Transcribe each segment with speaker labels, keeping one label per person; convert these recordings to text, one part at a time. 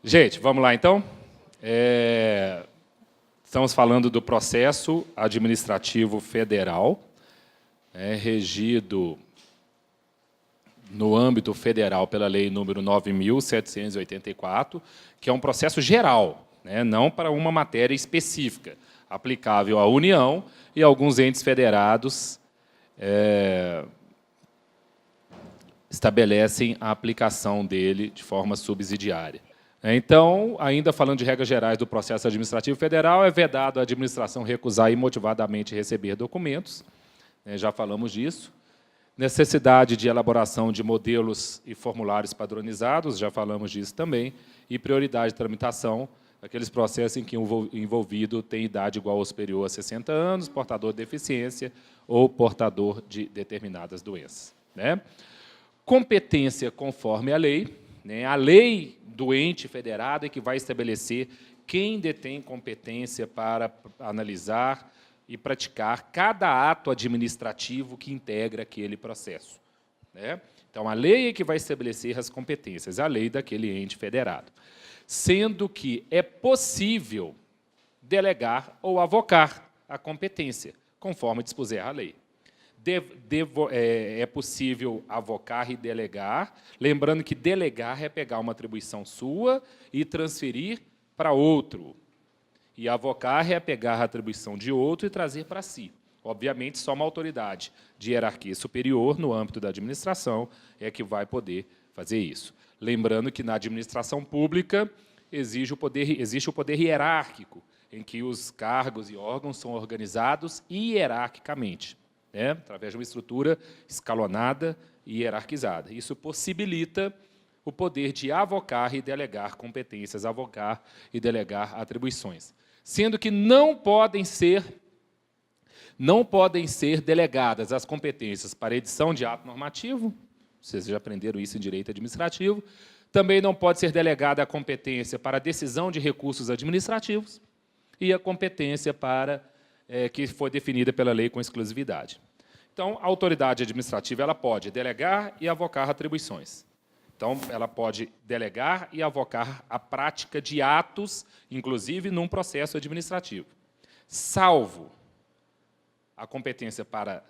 Speaker 1: Gente, vamos lá, então? Estamos falando do processo administrativo federal, regido no âmbito federal pela Lei número 9.784, que é um processo geral, não para uma matéria específica, aplicável à União e a alguns entes federados estabelecem a aplicação dele de forma subsidiária. Então, ainda falando de regras gerais do processo administrativo federal, é vedado à administração recusar imotivadamente receber documentos, já falamos disso. Necessidade de elaboração de modelos e formulários padronizados, já falamos disso também. E prioridade de tramitação, aqueles processos em que o envolvido tem idade igual ou superior a 60 anos, portador de deficiência ou portador de determinadas doenças. Competência conforme a lei. A lei do ente federado é que vai estabelecer quem detém competência para analisar e praticar cada ato administrativo que integra aquele processo. Então, a lei é que vai estabelecer as competências, a lei daquele ente federado. Sendo que é possível delegar ou avocar a competência, conforme dispuser a lei. É possível avocar e delegar, lembrando que delegar é pegar uma atribuição sua e transferir para outro. E avocar é pegar a atribuição de outro e trazer para si. Obviamente, só uma autoridade de hierarquia superior, no âmbito da administração, é que vai poder fazer isso. Lembrando que, na administração pública, existe o poder hierárquico, em que os cargos e órgãos são organizados hierarquicamente, através de uma estrutura escalonada e hierarquizada. Isso possibilita o poder de avocar e delegar competências, avocar e delegar atribuições. Sendo que não podem ser delegadas as competências para edição de ato normativo, vocês já aprenderam isso em direito administrativo, também não pode ser delegada a competência para decisão de recursos administrativos e a competência para que foi definida pela lei com exclusividade. Então, a autoridade administrativa ela pode delegar e avocar atribuições. Então, ela pode delegar e avocar a prática de atos, inclusive num processo administrativo, salvo a competência para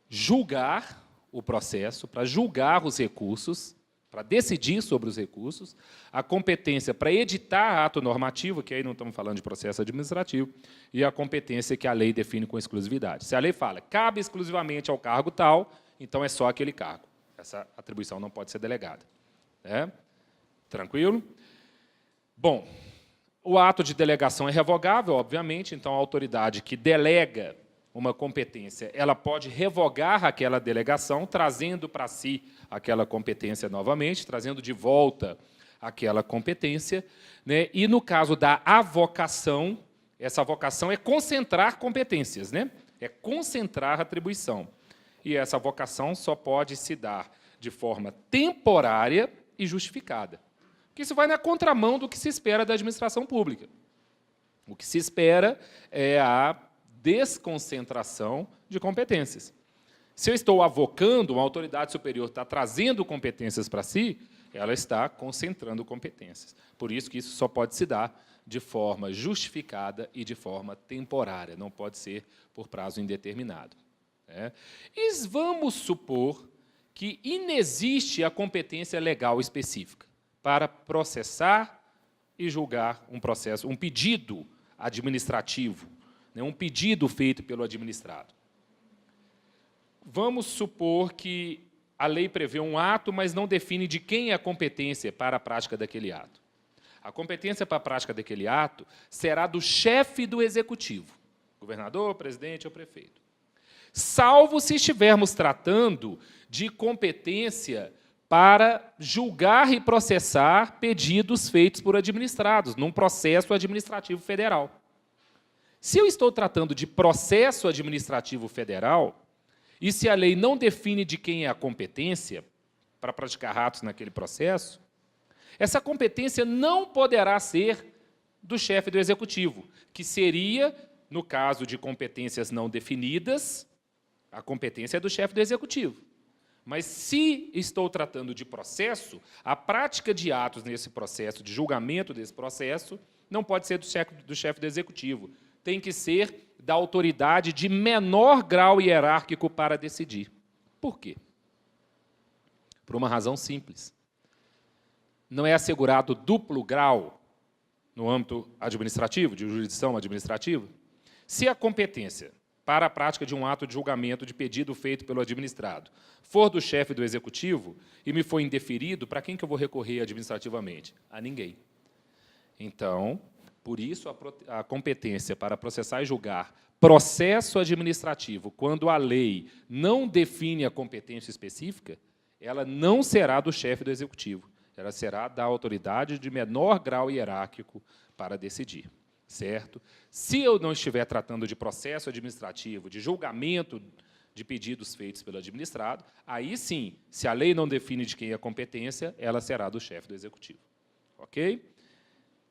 Speaker 1: julgar o processo, para julgar os recursos, para decidir sobre os recursos, a competência para editar ato normativo, que aí não estamos falando de processo administrativo, e a competência que a lei define com exclusividade. Se a lei fala, cabe exclusivamente ao cargo tal, então é só aquele cargo. Essa atribuição não pode ser delegada. Tranquilo? Bom, o ato de delegação é revogável, obviamente, então a autoridade que delega uma competência, ela pode revogar aquela delegação, trazendo para si aquela competência novamente, trazendo de volta aquela competência. E, no caso da avocação, essa avocação é concentrar competências, é concentrar atribuição. E essa avocação só pode se dar de forma temporária e justificada. Porque isso vai na contramão do que se espera da administração pública. O que se espera é a desconcentração de competências. Se eu estou avocando, uma autoridade superior está trazendo competências para si, ela está concentrando competências. Por isso que isso só pode se dar de forma justificada e de forma temporária, não pode ser por prazo indeterminado. E vamos supor que inexiste a competência legal específica para processar e julgar um processo, um pedido administrativo, um pedido feito pelo administrado. Vamos supor que a lei prevê um ato, mas não define de quem é a competência para a prática daquele ato. A competência para a prática daquele ato será do chefe do executivo, governador, presidente ou prefeito. Salvo se estivermos tratando de competência para julgar e processar pedidos feitos por administrados, num processo administrativo federal. Se eu estou tratando de processo administrativo federal, e se a lei não define de quem é a competência para praticar atos naquele processo, essa competência não poderá ser do chefe do executivo, que seria, no caso de competências não definidas, a competência é do chefe do executivo. Mas, se estou tratando de processo, a prática de atos nesse processo, de julgamento desse processo, não pode ser do chefe do executivo. Tem que ser da autoridade de menor grau hierárquico para decidir. Por quê? Por uma razão simples. Não é assegurado duplo grau no âmbito administrativo, de jurisdição administrativa? Se a competência para a prática de um ato de julgamento de pedido feito pelo administrado for do chefe do executivo e me for indeferido, para quem que eu vou recorrer administrativamente? A ninguém. Então, por isso, a competência para processar e julgar processo administrativo, quando a lei não define a competência específica, ela não será do chefe do executivo, ela será da autoridade de menor grau hierárquico para decidir. Certo? Se eu não estiver tratando de processo administrativo, de julgamento de pedidos feitos pelo administrado, aí sim, se a lei não define de quem é a competência, ela será do chefe do executivo. Ok?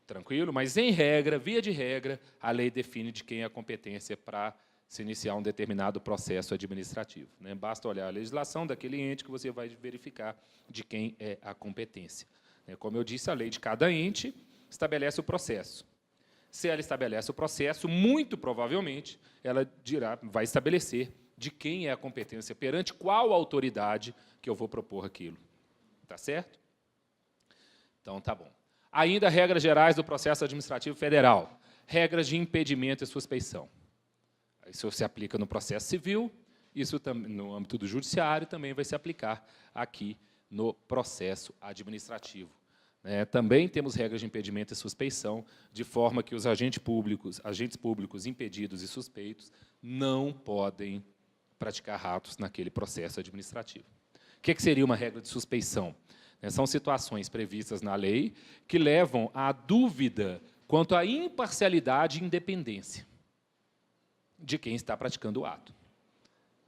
Speaker 1: Tranquilo? Mas, em regra, via de regra, a lei define de quem é a competência para se iniciar um determinado processo administrativo. Né? Basta olhar a legislação daquele ente que você vai verificar de quem é a competência. Como eu disse, a lei de cada ente estabelece o processo. Se ela estabelece o processo, muito provavelmente, ela vai estabelecer de quem é a competência, perante qual autoridade que eu vou propor aquilo. Tá certo? Então, tá bom. Ainda regras gerais do processo administrativo federal. Regras de impedimento e suspeição. Isso se aplica no processo civil, isso no âmbito do judiciário também vai se aplicar aqui no processo administrativo. Também temos regras de impedimento e suspeição, de forma que os agentes públicos impedidos e suspeitos não podem praticar atos naquele processo administrativo. O que seria uma regra de suspeição? São situações previstas na lei que levam à dúvida quanto à imparcialidade e independência de quem está praticando o ato.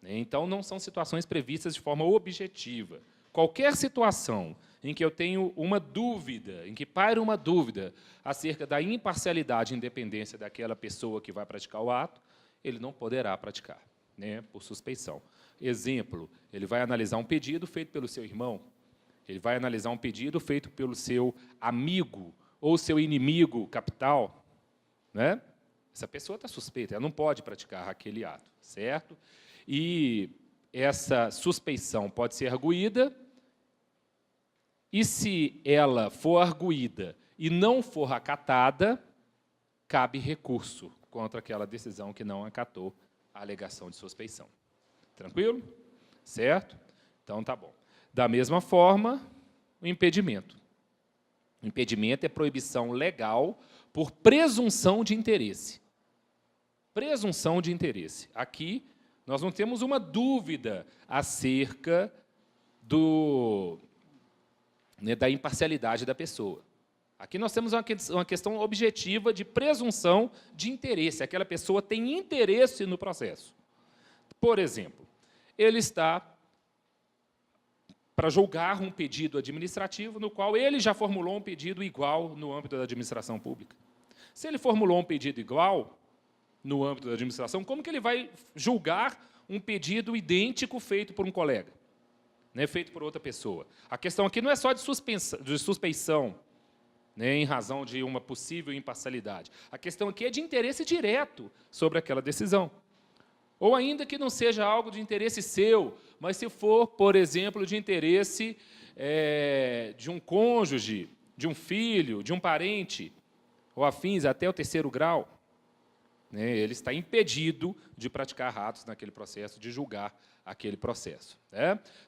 Speaker 1: Então, não são situações previstas de forma objetiva. Qualquer situação em que eu tenho uma dúvida, em que paira uma dúvida acerca da imparcialidade e independência daquela pessoa que vai praticar o ato, ele não poderá praticar, por suspeição. Exemplo, ele vai analisar um pedido feito pelo seu irmão, ele vai analisar um pedido feito pelo seu amigo ou seu inimigo capital, Essa pessoa está suspeita, ela não pode praticar aquele ato, certo? E essa suspeição pode ser arguída, e se ela for arguída e não for acatada, cabe recurso contra aquela decisão que não acatou a alegação de suspeição. Tranquilo? Certo? Então, tá bom. Da mesma forma, o impedimento. O impedimento é proibição legal por presunção de interesse. Presunção de interesse. Aqui, nós não temos uma dúvida acerca da imparcialidade da pessoa. Aqui nós temos uma questão objetiva de presunção de interesse. Aquela pessoa tem interesse no processo. Por exemplo, ele está para julgar um pedido administrativo no qual ele já formulou um pedido igual no âmbito da administração pública. Se ele formulou um pedido igual no âmbito da administração, como que ele vai julgar um pedido idêntico feito por um colega, feito por outra pessoa? A questão aqui não é só de suspeição, em razão de uma possível imparcialidade. A questão aqui é de interesse direto sobre aquela decisão. Ou ainda que não seja algo de interesse seu, mas se for, por exemplo, de interesse de um cônjuge, de um filho, de um parente, ou afins, até o 3º grau, ele está impedido de praticar atos naquele processo, de julgar aquele processo.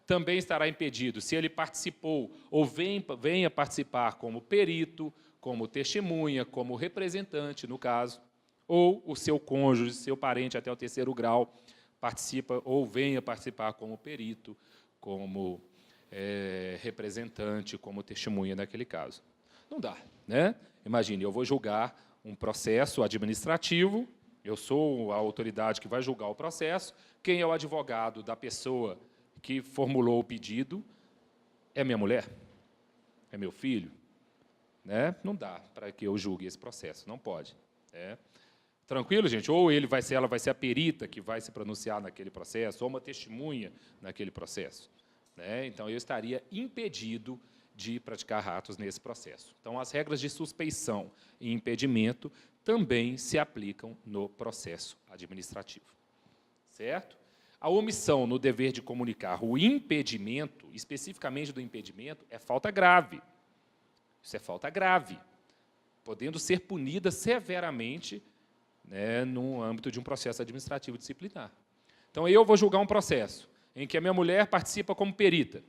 Speaker 1: Também estará impedido se ele participou ou venha participar como perito, como testemunha, como representante, no caso, ou o seu cônjuge, seu parente até o 3º grau, participa ou venha participar como perito, como representante, como testemunha naquele caso. Não dá. Imagine, eu vou julgar um processo administrativo, eu sou a autoridade que vai julgar o processo, quem é o advogado da pessoa que formulou o pedido? É minha mulher? É meu filho? Não dá para que eu julgue esse processo, não pode. Tranquilo, gente? Ou ela vai ser a perita que vai se pronunciar naquele processo, ou uma testemunha naquele processo. né? Então, eu estaria impedido de praticar atos nesse processo. Então, as regras de suspeição e impedimento também se aplicam no processo administrativo. Certo? A omissão no dever de comunicar o impedimento, especificamente do impedimento, é falta grave. Isso é falta grave, podendo ser punida severamente, né, no âmbito de um processo administrativo disciplinar. Então, eu vou julgar um processo em que a minha mulher participa como perita,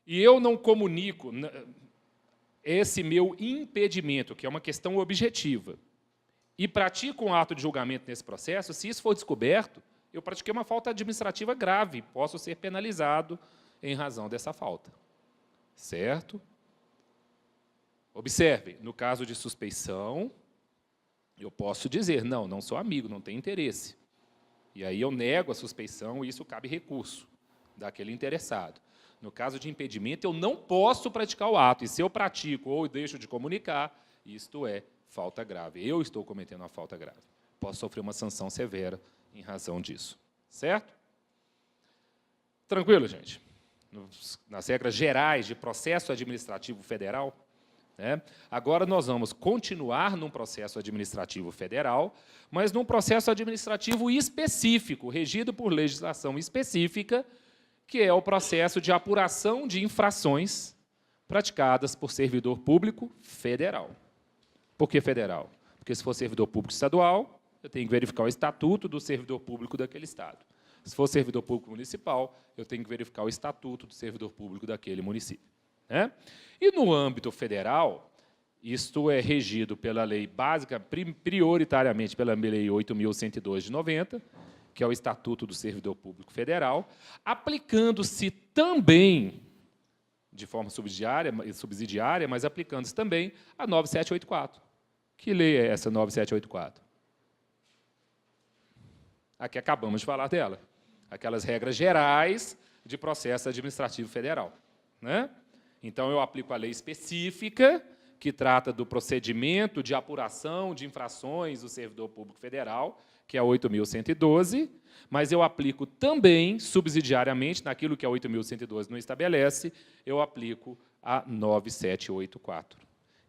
Speaker 1: e eu não comunico esse meu impedimento, que é uma questão objetiva, e pratico um ato de julgamento nesse processo, se isso for descoberto, eu pratiquei uma falta administrativa grave, posso ser penalizado em razão dessa falta. Certo? Observe, no caso de suspeição, eu posso dizer, não sou amigo, não tenho interesse. E aí eu nego a suspeição e isso cabe recurso daquele interessado. No caso de impedimento, eu não posso praticar o ato, e se eu pratico ou deixo de comunicar, isto é falta grave. Eu estou cometendo uma falta grave. Posso sofrer uma sanção severa em razão disso. Certo? Tranquilo, gente? Nas regras gerais de processo administrativo federal, né? Agora nós vamos continuar num processo administrativo federal, mas num processo administrativo específico, regido por legislação específica, que é o processo de apuração de infrações praticadas por servidor público federal. Por que federal? Porque, se for servidor público estadual, eu tenho que verificar o estatuto do servidor público daquele estado. Se for servidor público municipal, eu tenho que verificar o estatuto do servidor público daquele município. Né? E, no âmbito federal, isto é regido pela lei básica, prioritariamente pela Lei 8.102 de 90, que é o Estatuto do Servidor Público Federal, aplicando-se também, de forma subsidiária, mas aplicando-se também a 9784. Que lei é essa 9784? Aqui acabamos de falar dela. Aquelas regras gerais de processo administrativo federal. Né? Então, eu aplico a lei específica, que trata do procedimento de apuração de infrações do servidor público federal, que é a 8.112, mas eu aplico também, subsidiariamente, naquilo que a 8.112 não estabelece, eu aplico a 9784.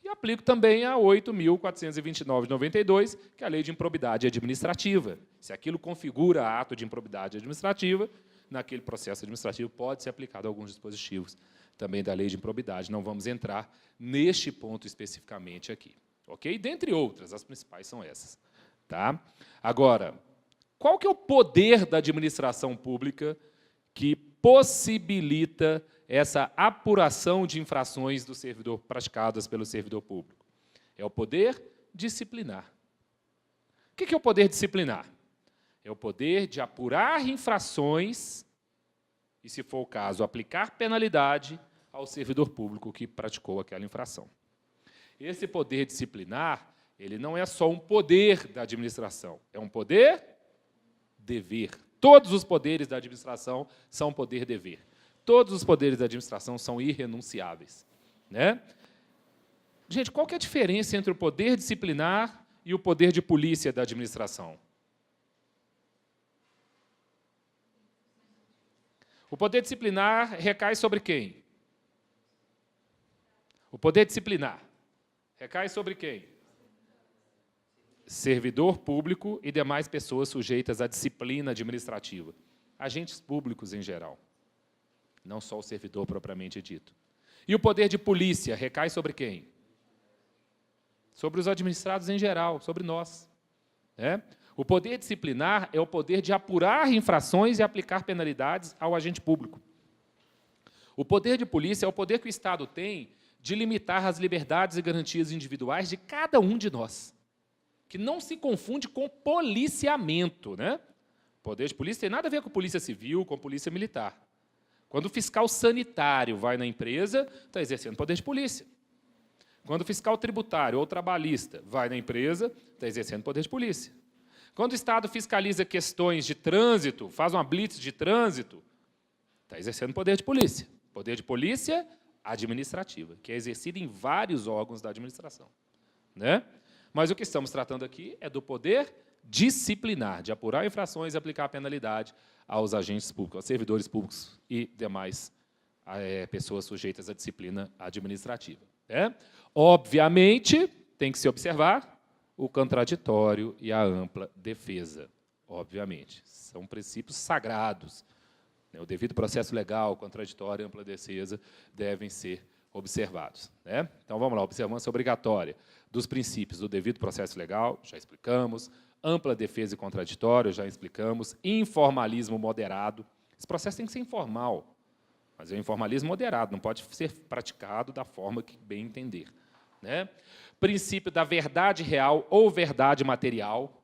Speaker 1: E aplico também a 8.429 de 92, que é a Lei de Improbidade Administrativa. Se aquilo configura ato de improbidade administrativa, naquele processo administrativo pode ser aplicado alguns dispositivos também da Lei de Improbidade. Não vamos entrar neste ponto especificamente aqui. Ok? Dentre outras, as principais são essas. Tá? Agora, qual que é o poder da administração pública que possibilita essa apuração de infrações do servidor praticadas pelo servidor público? É o poder disciplinar. O que é o poder disciplinar? É o poder de apurar infrações e, se for o caso, aplicar penalidade ao servidor público que praticou aquela infração. Esse poder disciplinar, ele não é só um poder da administração, é um poder-dever. Todos os poderes da administração são poder-dever. Todos os poderes da administração são irrenunciáveis. Né? Gente, qual que é a diferença entre o poder disciplinar e o poder de polícia da administração? O poder disciplinar recai sobre quem? O poder disciplinar recai sobre quem? Servidor público e demais pessoas sujeitas à disciplina administrativa. Agentes públicos em geral. Não só o servidor propriamente dito. E o poder de polícia recai sobre quem? Sobre os administrados em geral, sobre nós. Né? O poder disciplinar é o poder de apurar infrações e aplicar penalidades ao agente público. O poder de polícia é o poder que o Estado tem de limitar as liberdades e garantias individuais de cada um de nós, que não se confunde com policiamento. Né? O poder de polícia tem nada a ver com polícia civil, com polícia militar. Quando o fiscal sanitário vai na empresa, está exercendo poder de polícia. Quando o fiscal tributário ou trabalhista vai na empresa, está exercendo poder de polícia. Quando o Estado fiscaliza questões de trânsito, faz uma blitz de trânsito, está exercendo poder de polícia. Poder de polícia administrativa, que é exercido em vários órgãos da administração. Né? Mas o que estamos tratando aqui é do poder disciplinar, de apurar infrações e aplicar a penalidade aos agentes públicos, aos servidores públicos e demais pessoas sujeitas à disciplina administrativa. Né? Obviamente, tem que se observar o contraditório e a ampla defesa. Obviamente, são princípios sagrados. O devido processo legal, o contraditório e a ampla defesa devem ser observados. Né? Então, vamos lá, observância obrigatória dos princípios do devido processo legal, já explicamos, ampla defesa e contraditório, já explicamos, informalismo moderado. Esse processo tem que ser informal, mas é um informalismo moderado, não pode ser praticado da forma que bem entender. Né? Princípio da verdade real ou verdade material.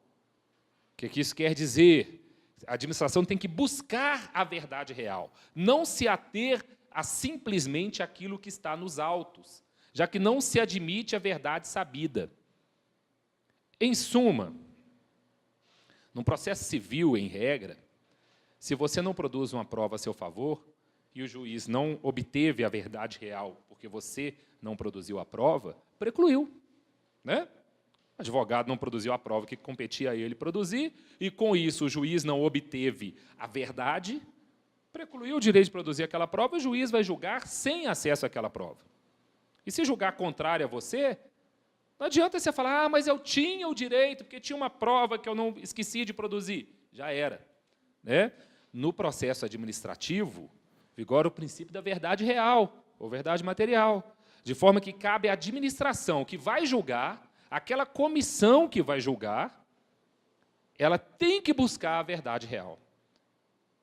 Speaker 1: O que isso quer dizer? A administração tem que buscar a verdade real, não se ater a simplesmente aquilo que está nos autos, já que não se admite a verdade sabida. Em suma, num processo civil, em regra, se você não produz uma prova a seu favor e o juiz não obteve a verdade real porque você não produziu a prova, precluiu. Né? O advogado não produziu a prova que competia a ele produzir, e, com isso, o juiz não obteve a verdade, precluiu o direito de produzir aquela prova, o juiz vai julgar sem acesso àquela prova. E, se julgar contrário a você, não adianta você falar, mas eu tinha o direito, porque tinha uma prova que eu não esqueci de produzir. Já era. Né? No processo administrativo, vigora o princípio da verdade real, ou verdade material, de forma que cabe à administração que vai julgar, aquela comissão que vai julgar, ela tem que buscar a verdade real.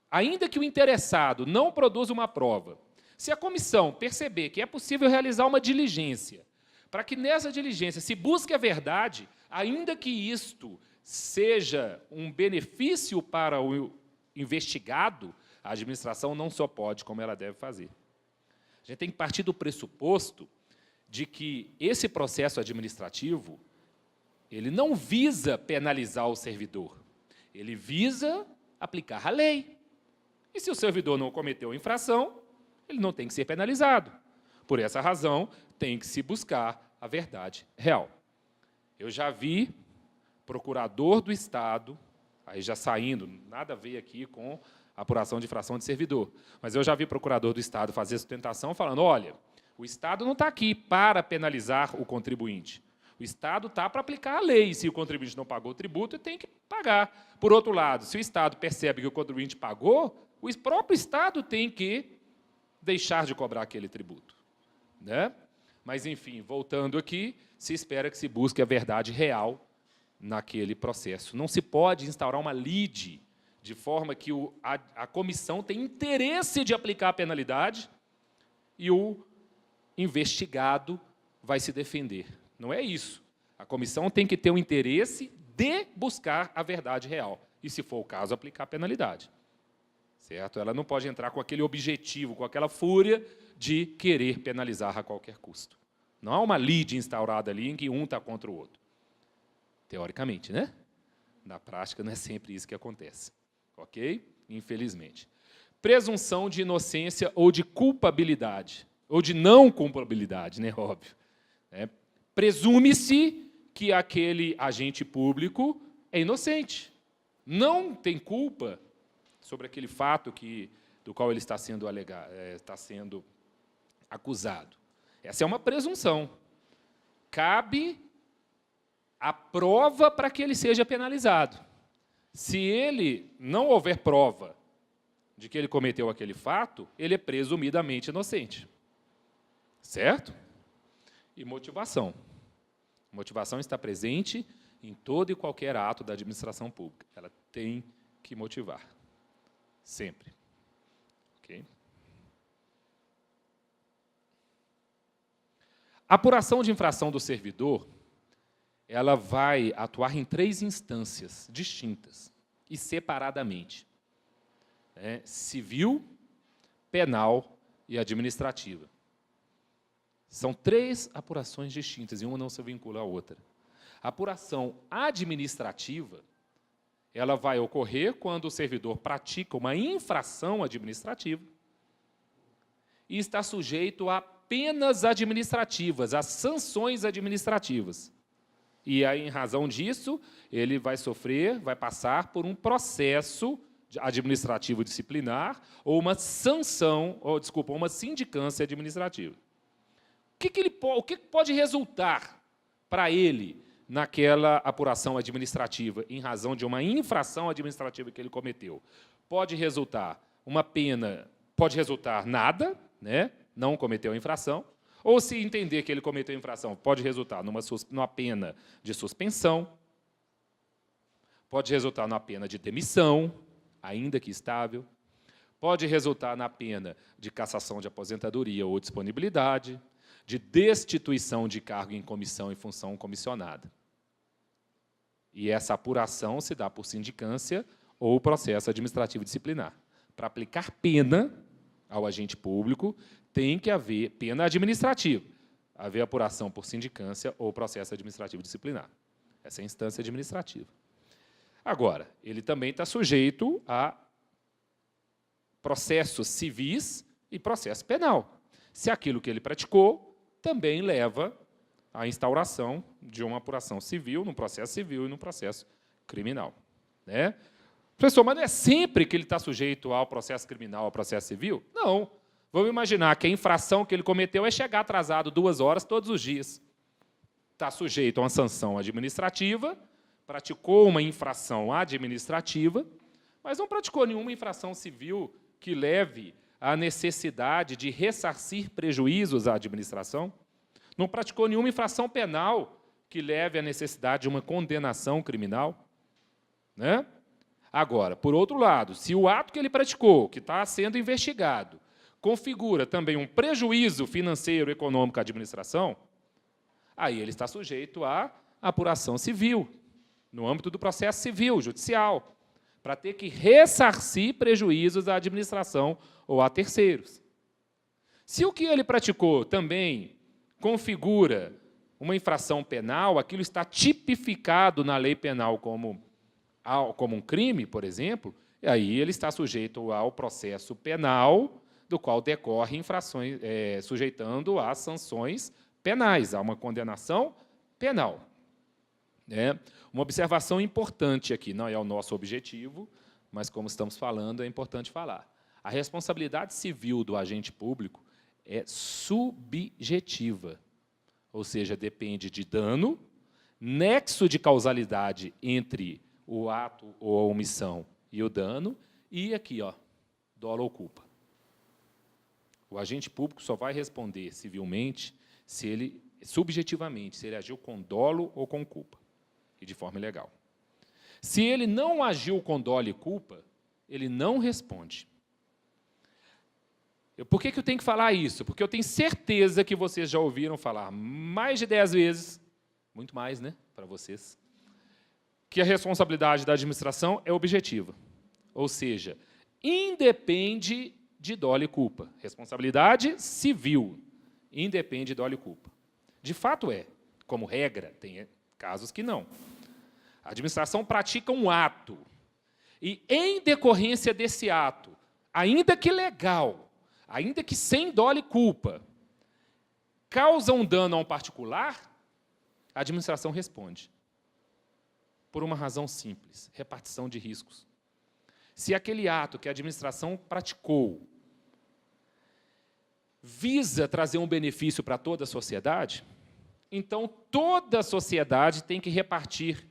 Speaker 1: Ainda que o interessado não produza uma prova, se a comissão perceber que é possível realizar uma diligência, para que nessa diligência se busque a verdade, ainda que isto seja um benefício para o investigado, a administração não só pode, como ela deve fazer. A gente tem que partir do pressuposto de que esse processo administrativo ele não visa penalizar o servidor, ele visa aplicar a lei. E se o servidor não cometeu infração, ele não tem que ser penalizado. Por essa razão, tem que se buscar a verdade real. Eu já vi procurador do Estado, aí já saindo, nada a ver aqui com apuração de infração de servidor, mas eu já vi procurador do Estado fazer sustentação falando, olha, o Estado não está aqui para penalizar o contribuinte. O Estado está para aplicar a lei. Se o contribuinte não pagou o tributo, ele tem que pagar. Por outro lado, se o Estado percebe que o contribuinte pagou, o próprio Estado tem que deixar de cobrar aquele tributo. Né? Mas, enfim, voltando aqui, se espera que se busque a verdade real naquele processo. Não se pode instaurar uma lide de forma que a comissão tem interesse de aplicar a penalidade e o investigado vai se defender. Não é isso. A comissão tem que ter o interesse de buscar a verdade real. E, se for o caso, aplicar a penalidade. Certo? Ela não pode entrar com aquele objetivo, com aquela fúria de querer penalizar a qualquer custo. Não há uma lide instaurada ali em que um está contra o outro. Teoricamente, né? Na prática, não é sempre isso que acontece. Ok? Infelizmente. Presunção de inocência ou de culpabilidade. Ou de não culpabilidade, né? Óbvio. Presume-se que aquele agente público é inocente. Não tem culpa sobre aquele fato do qual ele está sendo acusado. Essa é uma presunção. Cabe a prova para que ele seja penalizado. Se ele não houver prova de que ele cometeu aquele fato, ele é presumidamente inocente. Certo? E motivação. Motivação está presente em todo e qualquer ato da administração pública. Ela tem que motivar. Sempre. Ok? A apuração de infração do servidor, ela vai atuar em 3 instâncias distintas e separadamente. Civil, penal e administrativa. São 3 apurações distintas, e uma não se vincula à outra. A apuração administrativa, ela vai ocorrer quando o servidor pratica uma infração administrativa e está sujeito a penas administrativas, a sanções administrativas. E aí, em razão disso, ele vai passar por um processo administrativo disciplinar ou uma sanção, ou desculpa, uma sindicância administrativa. O que pode resultar para ele naquela apuração administrativa em razão de uma infração administrativa que ele cometeu? Pode resultar uma pena, pode resultar nada, né? Não cometeu a infração, ou se entender que ele cometeu a infração, pode resultar numa pena de suspensão, pode resultar numa pena de demissão, ainda que estável, pode resultar na pena de cassação de aposentadoria ou disponibilidade, de destituição de cargo em comissão e função comissionada. E essa apuração se dá por sindicância ou processo administrativo disciplinar. Para aplicar pena ao agente público, tem que haver pena administrativa, haver apuração por sindicância ou processo administrativo disciplinar. Essa é a instância administrativa. Agora, ele também está sujeito a processos civis e processo penal. Se aquilo que ele praticou também leva à instauração de uma apuração civil, num processo civil e num processo criminal. Né? Professor, mas não é sempre que ele está sujeito ao processo criminal, ao processo civil? Não. Vamos imaginar que a infração que ele cometeu é chegar atrasado 2 horas todos os dias. Está sujeito a uma sanção administrativa, praticou uma infração administrativa, mas não praticou nenhuma infração civil que leve à necessidade de ressarcir prejuízos à administração, não praticou nenhuma infração penal que leve à necessidade de uma condenação criminal. Né? Agora, por outro lado, se o ato que ele praticou, que está sendo investigado, configura também um prejuízo financeiro, econômico à administração, aí ele está sujeito à apuração civil, no âmbito do processo civil, judicial, para ter que ressarcir prejuízos à administração ou a terceiros. Se o que ele praticou também configura uma infração penal, aquilo está tipificado na lei penal como um crime, por exemplo, e aí ele está sujeito ao processo penal, do qual decorre infrações, sujeitando a sanções penais, a uma condenação penal. Uma observação importante aqui, não é o nosso objetivo, mas, como estamos falando, é importante falar. A responsabilidade civil do agente público é subjetiva, ou seja, depende de dano, nexo de causalidade entre o ato ou a omissão e o dano, e aqui, dolo ou culpa. O agente público só vai responder civilmente, subjetivamente, se ele agiu com dolo ou com culpa, e de forma ilegal. Se ele não agiu com dolo e culpa, ele não responde. Por que eu tenho que falar isso? Porque eu tenho certeza que vocês já ouviram falar mais de 10 vezes, muito mais, né, para vocês, que a responsabilidade da administração é objetiva. Ou seja, independe de dolo e culpa. Responsabilidade civil, independe de dolo e culpa. De fato é, como regra, tem casos que não. A administração pratica um ato, e, em decorrência desse ato, ainda que legal, ainda que sem dolo e culpa, causa um dano a um particular, a administração responde. Por uma razão simples, repartição de riscos. Se aquele ato que a administração praticou visa trazer um benefício para toda a sociedade, então toda a sociedade tem que repartir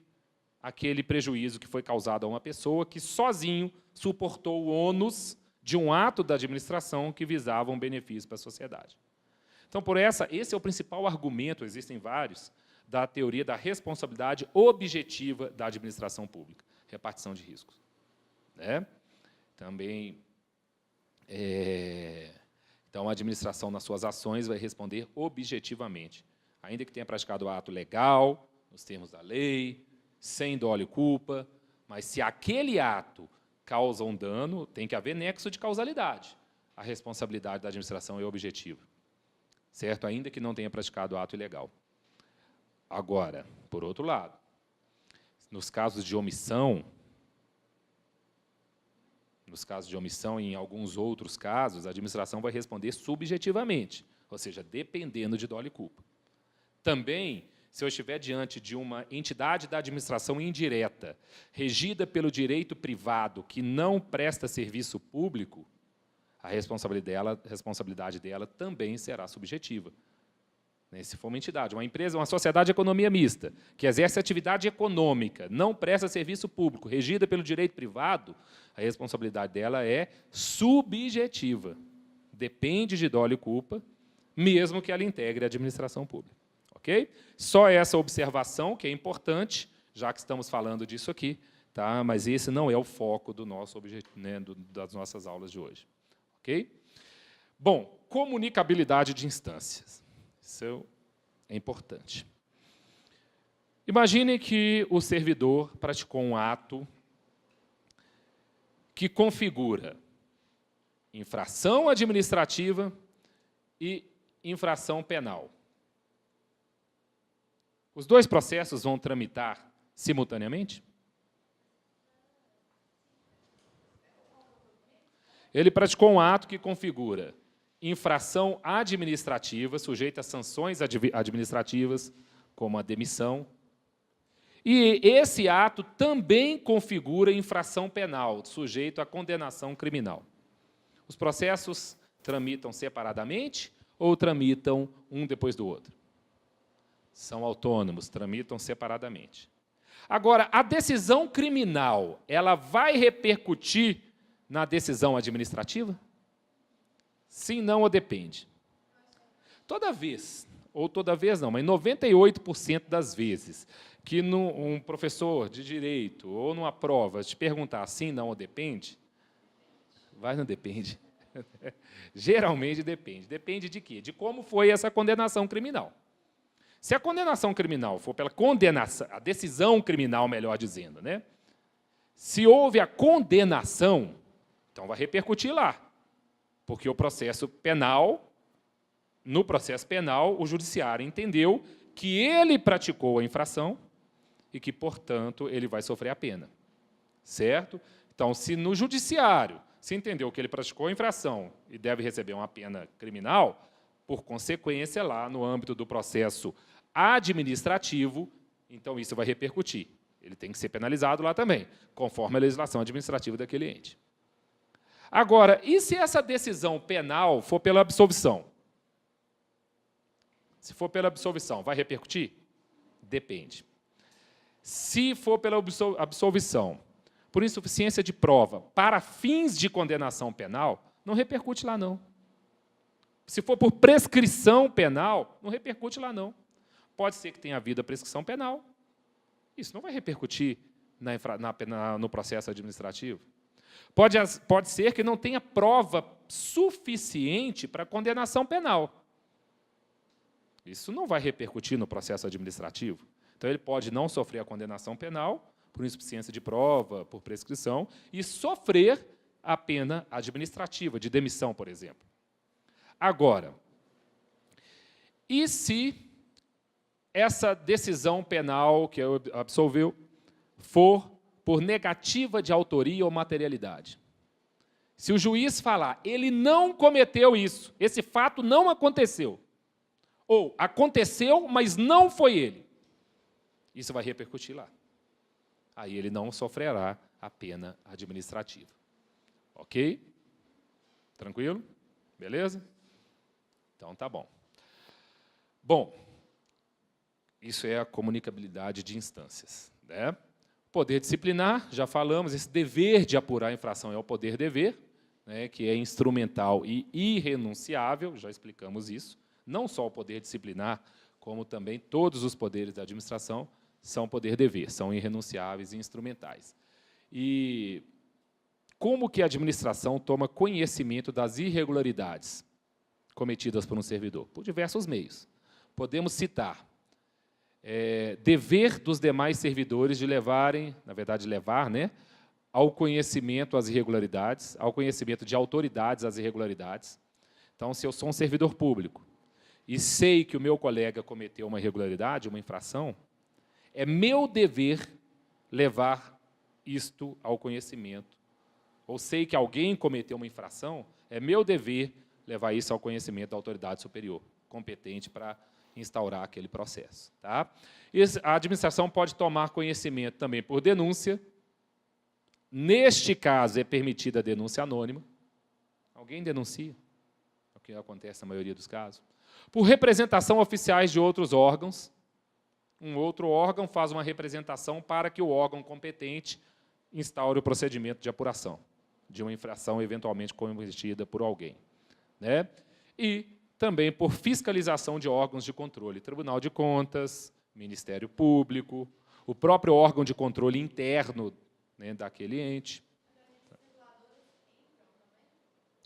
Speaker 1: aquele prejuízo que foi causado a uma pessoa que sozinho suportou o ônus de um ato da administração que visava um benefício para a sociedade. Então, esse é o principal argumento, existem vários, da teoria da responsabilidade objetiva da administração pública, repartição de riscos. Também, então, a administração, nas suas ações, vai responder objetivamente, ainda que tenha praticado o ato legal, nos termos da lei, sem dolo e culpa, mas se aquele ato causa um dano, tem que haver nexo de causalidade. A responsabilidade da administração é objetiva, certo? Ainda que não tenha praticado o ato ilegal. Agora, por outro lado, nos casos de omissão, e em alguns outros casos, a administração vai responder subjetivamente, ou seja, dependendo de dolo e culpa. Também, se eu estiver diante de uma entidade da administração indireta, regida pelo direito privado, que não presta serviço público, a responsabilidade dela também será subjetiva. Se for uma entidade, uma empresa, uma sociedade de economia mista, que exerce atividade econômica, não presta serviço público, regida pelo direito privado, a responsabilidade dela é subjetiva. Depende de dolo e culpa, mesmo que ela integre a administração pública. Ok? Só essa observação, que é importante, já que estamos falando disso aqui, tá? Mas esse não é o foco do nosso objetivo, né, das nossas aulas de hoje. Ok? Bom, comunicabilidade de instâncias. Isso é importante. Imagine que o servidor praticou um ato que configura infração administrativa e infração penal. Os dois processos vão tramitar simultaneamente? Ele praticou um ato que configura infração administrativa, sujeita a sanções administrativas, como a demissão. E esse ato também configura infração penal, sujeito à condenação criminal. Os processos tramitam separadamente ou tramitam um depois do outro? São autônomos, tramitam separadamente. Agora, a decisão criminal, ela vai repercutir na decisão administrativa? Sim, não ou depende? Toda vez, ou toda vez não, mas 98% das vezes que um professor de direito ou numa prova te perguntar sim, não ou depende, vai não depende. Geralmente depende. Depende de quê? De como foi essa condenação criminal. Se a condenação criminal for pela condenação, a decisão criminal, melhor dizendo, né? Se houve a condenação, então vai repercutir lá. Porque o processo penal, no processo penal, o judiciário entendeu que ele praticou a infração e que, portanto, ele vai sofrer a pena. Certo? Então, se no judiciário se entendeu que ele praticou a infração e deve receber uma pena criminal, por consequência, lá no âmbito do processo administrativo, então isso vai repercutir. Ele tem que ser penalizado lá também, conforme a legislação administrativa daquele ente. Agora, e se essa decisão penal for pela absolvição? Se for pela absolvição, vai repercutir? Depende. Se for pela absolvição, por insuficiência de prova, para fins de condenação penal, não repercute lá, não. Se for por prescrição penal, não repercute lá, não. Pode ser que tenha havido a prescrição penal. Isso não vai repercutir no processo administrativo. Pode ser que não tenha prova suficiente para condenação penal. Isso não vai repercutir no processo administrativo. Então, ele pode não sofrer a condenação penal por insuficiência de prova, por prescrição, e sofrer a pena administrativa, de demissão, por exemplo. Agora, e se essa decisão penal que absolveu for por negativa de autoria ou materialidade? Se o juiz falar, ele não cometeu isso, esse fato não aconteceu, ou aconteceu, mas não foi ele, isso vai repercutir lá. Aí ele não sofrerá a pena administrativa. Ok? Tranquilo? Beleza? Então, tá bom. Bom, isso é a comunicabilidade de instâncias, né? Poder disciplinar, já falamos, esse dever de apurar a infração é o poder-dever, né, que é instrumental e irrenunciável, já explicamos isso. Não só o poder disciplinar, como também todos os poderes da administração são poder-dever, são irrenunciáveis e instrumentais. E como que a administração toma conhecimento das irregularidades cometidas por um servidor? Por diversos meios. Podemos citar dever dos demais servidores de levarem, na verdade, levar, né, ao conhecimento as irregularidades, ao conhecimento de autoridades as irregularidades. Então, se eu sou um servidor público e sei que o meu colega cometeu uma irregularidade, uma infração, é meu dever levar isto ao conhecimento. Ou sei que alguém cometeu uma infração, é meu dever levar isso ao conhecimento da autoridade superior, competente para instaurar aquele processo. Tá? A administração pode tomar conhecimento também por denúncia. Neste caso, é permitida a denúncia anônima. Alguém denuncia, é o que acontece na maioria dos casos. Por representação oficiais de outros órgãos. Um outro órgão faz uma representação para que o órgão competente instaure o procedimento de apuração de uma infração eventualmente cometida por alguém. Né? E também por fiscalização de órgãos de controle, Tribunal de Contas, Ministério Público, o próprio órgão de controle interno, né, daquele ente.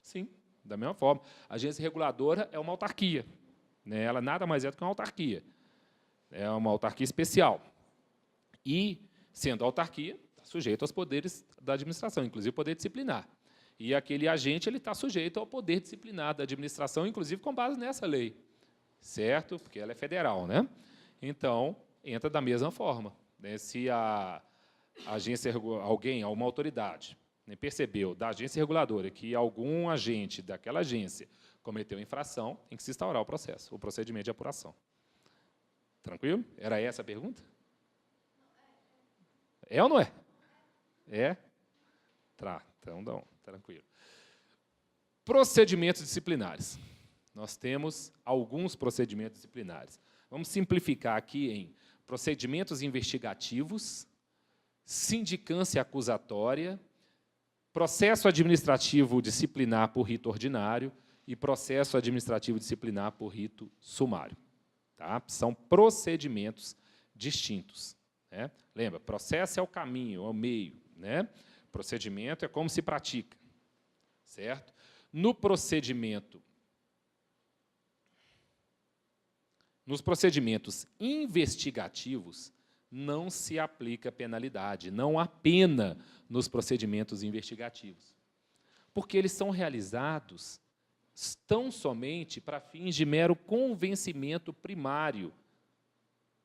Speaker 1: Sim, da mesma forma. A agência reguladora é uma autarquia. Né? Ela nada mais é do que uma autarquia. É uma autarquia especial. E, sendo autarquia, está sujeito aos poderes da administração, inclusive o poder disciplinar. E aquele agente ele está sujeito ao poder disciplinar da administração, inclusive com base nessa lei. Certo? Porque ela é federal. Né? Então, entra da mesma forma. Né? Se a agência, alguém, uma autoridade, né, percebeu da agência reguladora que algum agente daquela agência cometeu infração, tem que se instaurar o processo, o procedimento de apuração. Tranquilo? Era essa a pergunta? É ou não é? É? Tá, então não, tranquilo. Procedimentos disciplinares. Nós temos alguns procedimentos disciplinares. Vamos simplificar aqui em procedimentos investigativos, sindicância acusatória, processo administrativo disciplinar por rito ordinário e processo administrativo disciplinar por rito sumário. Tá? São procedimentos distintos. Né? Lembra, processo é o caminho, é o meio. Né? Procedimento é como se pratica. Certo? Nos procedimentos investigativos, não se aplica penalidade, não há pena nos procedimentos investigativos, porque eles são realizados tão somente para fins de mero convencimento primário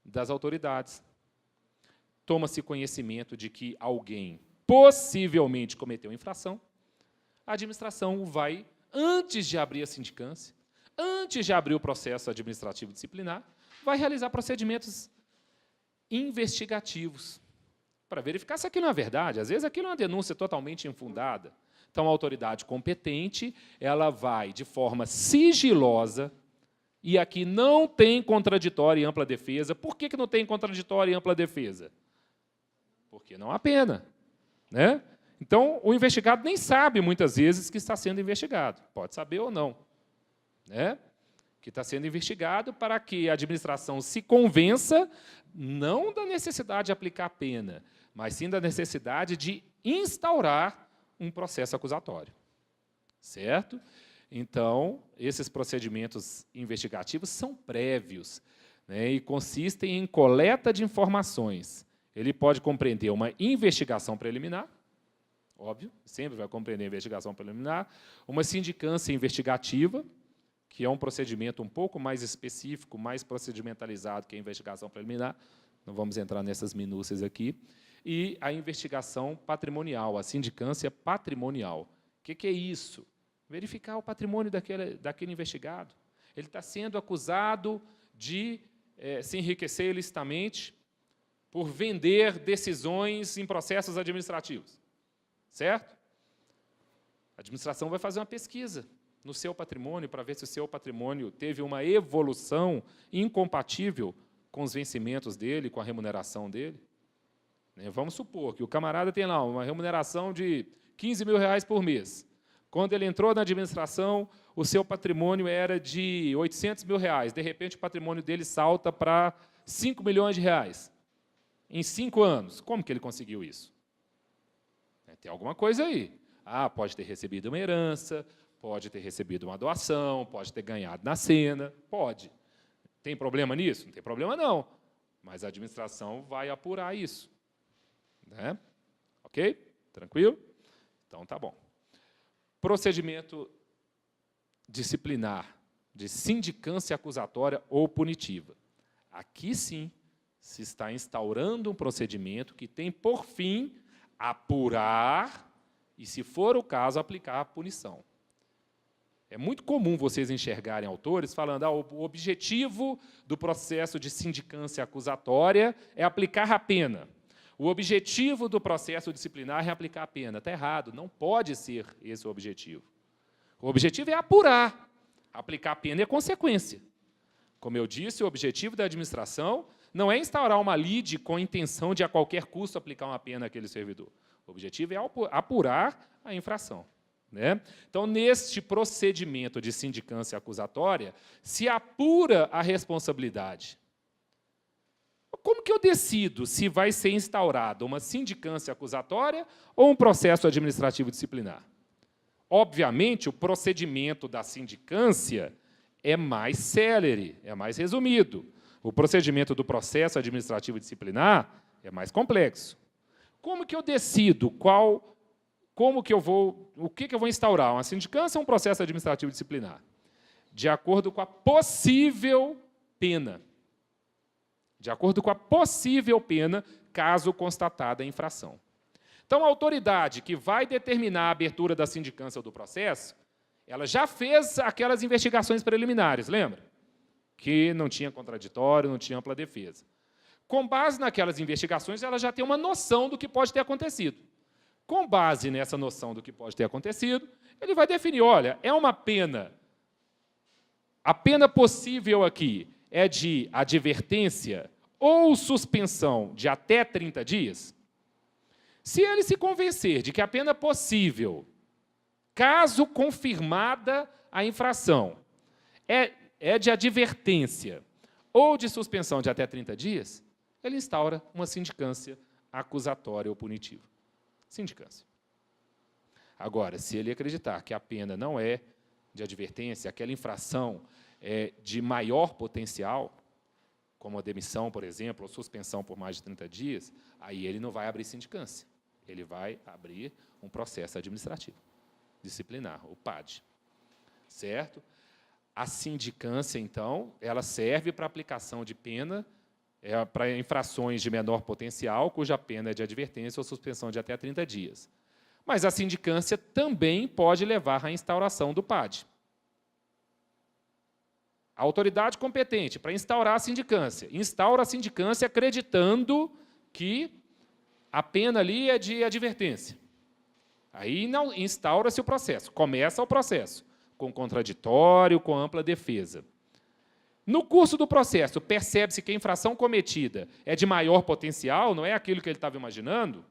Speaker 1: das autoridades. Toma-se conhecimento de que alguém possivelmente cometeu infração, a administração vai, antes de abrir a sindicância, antes de abrir o processo administrativo disciplinar, vai realizar procedimentos investigativos, para verificar se aquilo não é verdade. Às vezes, aquilo é uma denúncia totalmente infundada. Então, a autoridade competente ela vai, de forma sigilosa, e aqui não tem contraditório e ampla defesa. Por que não tem contraditório e ampla defesa? Porque não há pena. Né? Então, o investigado nem sabe, muitas vezes, que está sendo investigado. Pode saber ou não. Né? Que está sendo investigado para que a administração se convença, não da necessidade de aplicar a pena, mas sim da necessidade de instaurar um processo acusatório. Certo? Então, esses procedimentos investigativos são prévios, né, e consistem em coleta de informações. Ele pode compreender uma investigação preliminar, óbvio, sempre vai compreender a investigação preliminar, uma sindicância investigativa, que é um procedimento um pouco mais específico, mais procedimentalizado que a investigação preliminar, não vamos entrar nessas minúcias aqui, e a investigação patrimonial, a sindicância patrimonial. O que é isso? Verificar o patrimônio daquele investigado. Ele está sendo acusado de se enriquecer ilicitamente por vender decisões em processos administrativos. Certo? A administração vai fazer uma pesquisa no seu patrimônio para ver se o seu patrimônio teve uma evolução incompatível com os vencimentos dele, com a remuneração dele. Vamos supor que o camarada tem lá uma remuneração de R$15 mil por mês. Quando ele entrou na administração, o seu patrimônio era de R$800 mil. De repente, o patrimônio dele salta para R$5 milhões. Em 5 anos. Como que ele conseguiu isso? Tem alguma coisa aí. Pode ter recebido uma herança, pode ter recebido uma doação, pode ter ganhado na cena, pode. Tem problema nisso? Não tem problema, não. Mas a administração vai apurar isso. Né? Ok? Tranquilo? Então, tá bom. Procedimento disciplinar de sindicância acusatória ou punitiva. Aqui, sim, se está instaurando um procedimento que tem, por fim, apurar e, se for o caso, aplicar a punição. É muito comum vocês enxergarem autores falando o objetivo do processo de sindicância acusatória é aplicar a pena. O objetivo do processo disciplinar é aplicar a pena. Está errado, não pode ser esse o objetivo. O objetivo é apurar. Aplicar a pena é consequência. Como eu disse, o objetivo da administração não é instaurar uma lide com a intenção de, a qualquer custo, aplicar uma pena àquele servidor. O objetivo é apurar a infração. Né? Então, neste procedimento de sindicância acusatória, se apura a responsabilidade. Como que eu decido se vai ser instaurada uma sindicância acusatória ou um processo administrativo disciplinar? Obviamente, o procedimento da sindicância é mais célere, é mais resumido. O procedimento do processo administrativo disciplinar é mais complexo. Como que eu decido o que eu vou instaurar? Uma sindicância ou um processo administrativo disciplinar? De acordo com a possível pena. De acordo com a possível pena, caso constatada a infração. Então, a autoridade que vai determinar a abertura da sindicância ou do processo, ela já fez aquelas investigações preliminares, lembra? Que não tinha contraditório, não tinha ampla defesa. Com base naquelas investigações, ela já tem uma noção do que pode ter acontecido. Com base nessa noção do que pode ter acontecido, ele vai definir, olha, é uma pena. A pena possível aqui é de advertência ou suspensão de até 30 dias. Se ele se convencer de que a pena possível, caso confirmada a infração, é de advertência ou de suspensão de até 30 dias, ele instaura uma sindicância acusatória ou punitiva. Sindicância. Agora, se ele acreditar que a pena não é de advertência, aquela infração é de maior potencial, como a demissão, por exemplo, ou suspensão por mais de 30 dias, aí ele não vai abrir sindicância. Ele vai abrir um processo administrativo, disciplinar, o PAD. Certo? A sindicância, então, ela serve para aplicação de pena para infrações de menor potencial, cuja pena é de advertência ou suspensão de até 30 dias. Mas a sindicância também pode levar à instauração do PAD. A autoridade competente para instaurar a sindicância, instaura a sindicância acreditando que a pena ali é de advertência. Aí não instaura-se o processo, começa o processo, com contraditório, com ampla defesa. No curso do processo, percebe-se que a infração cometida é de maior potencial, não é aquilo que ele estava imaginando?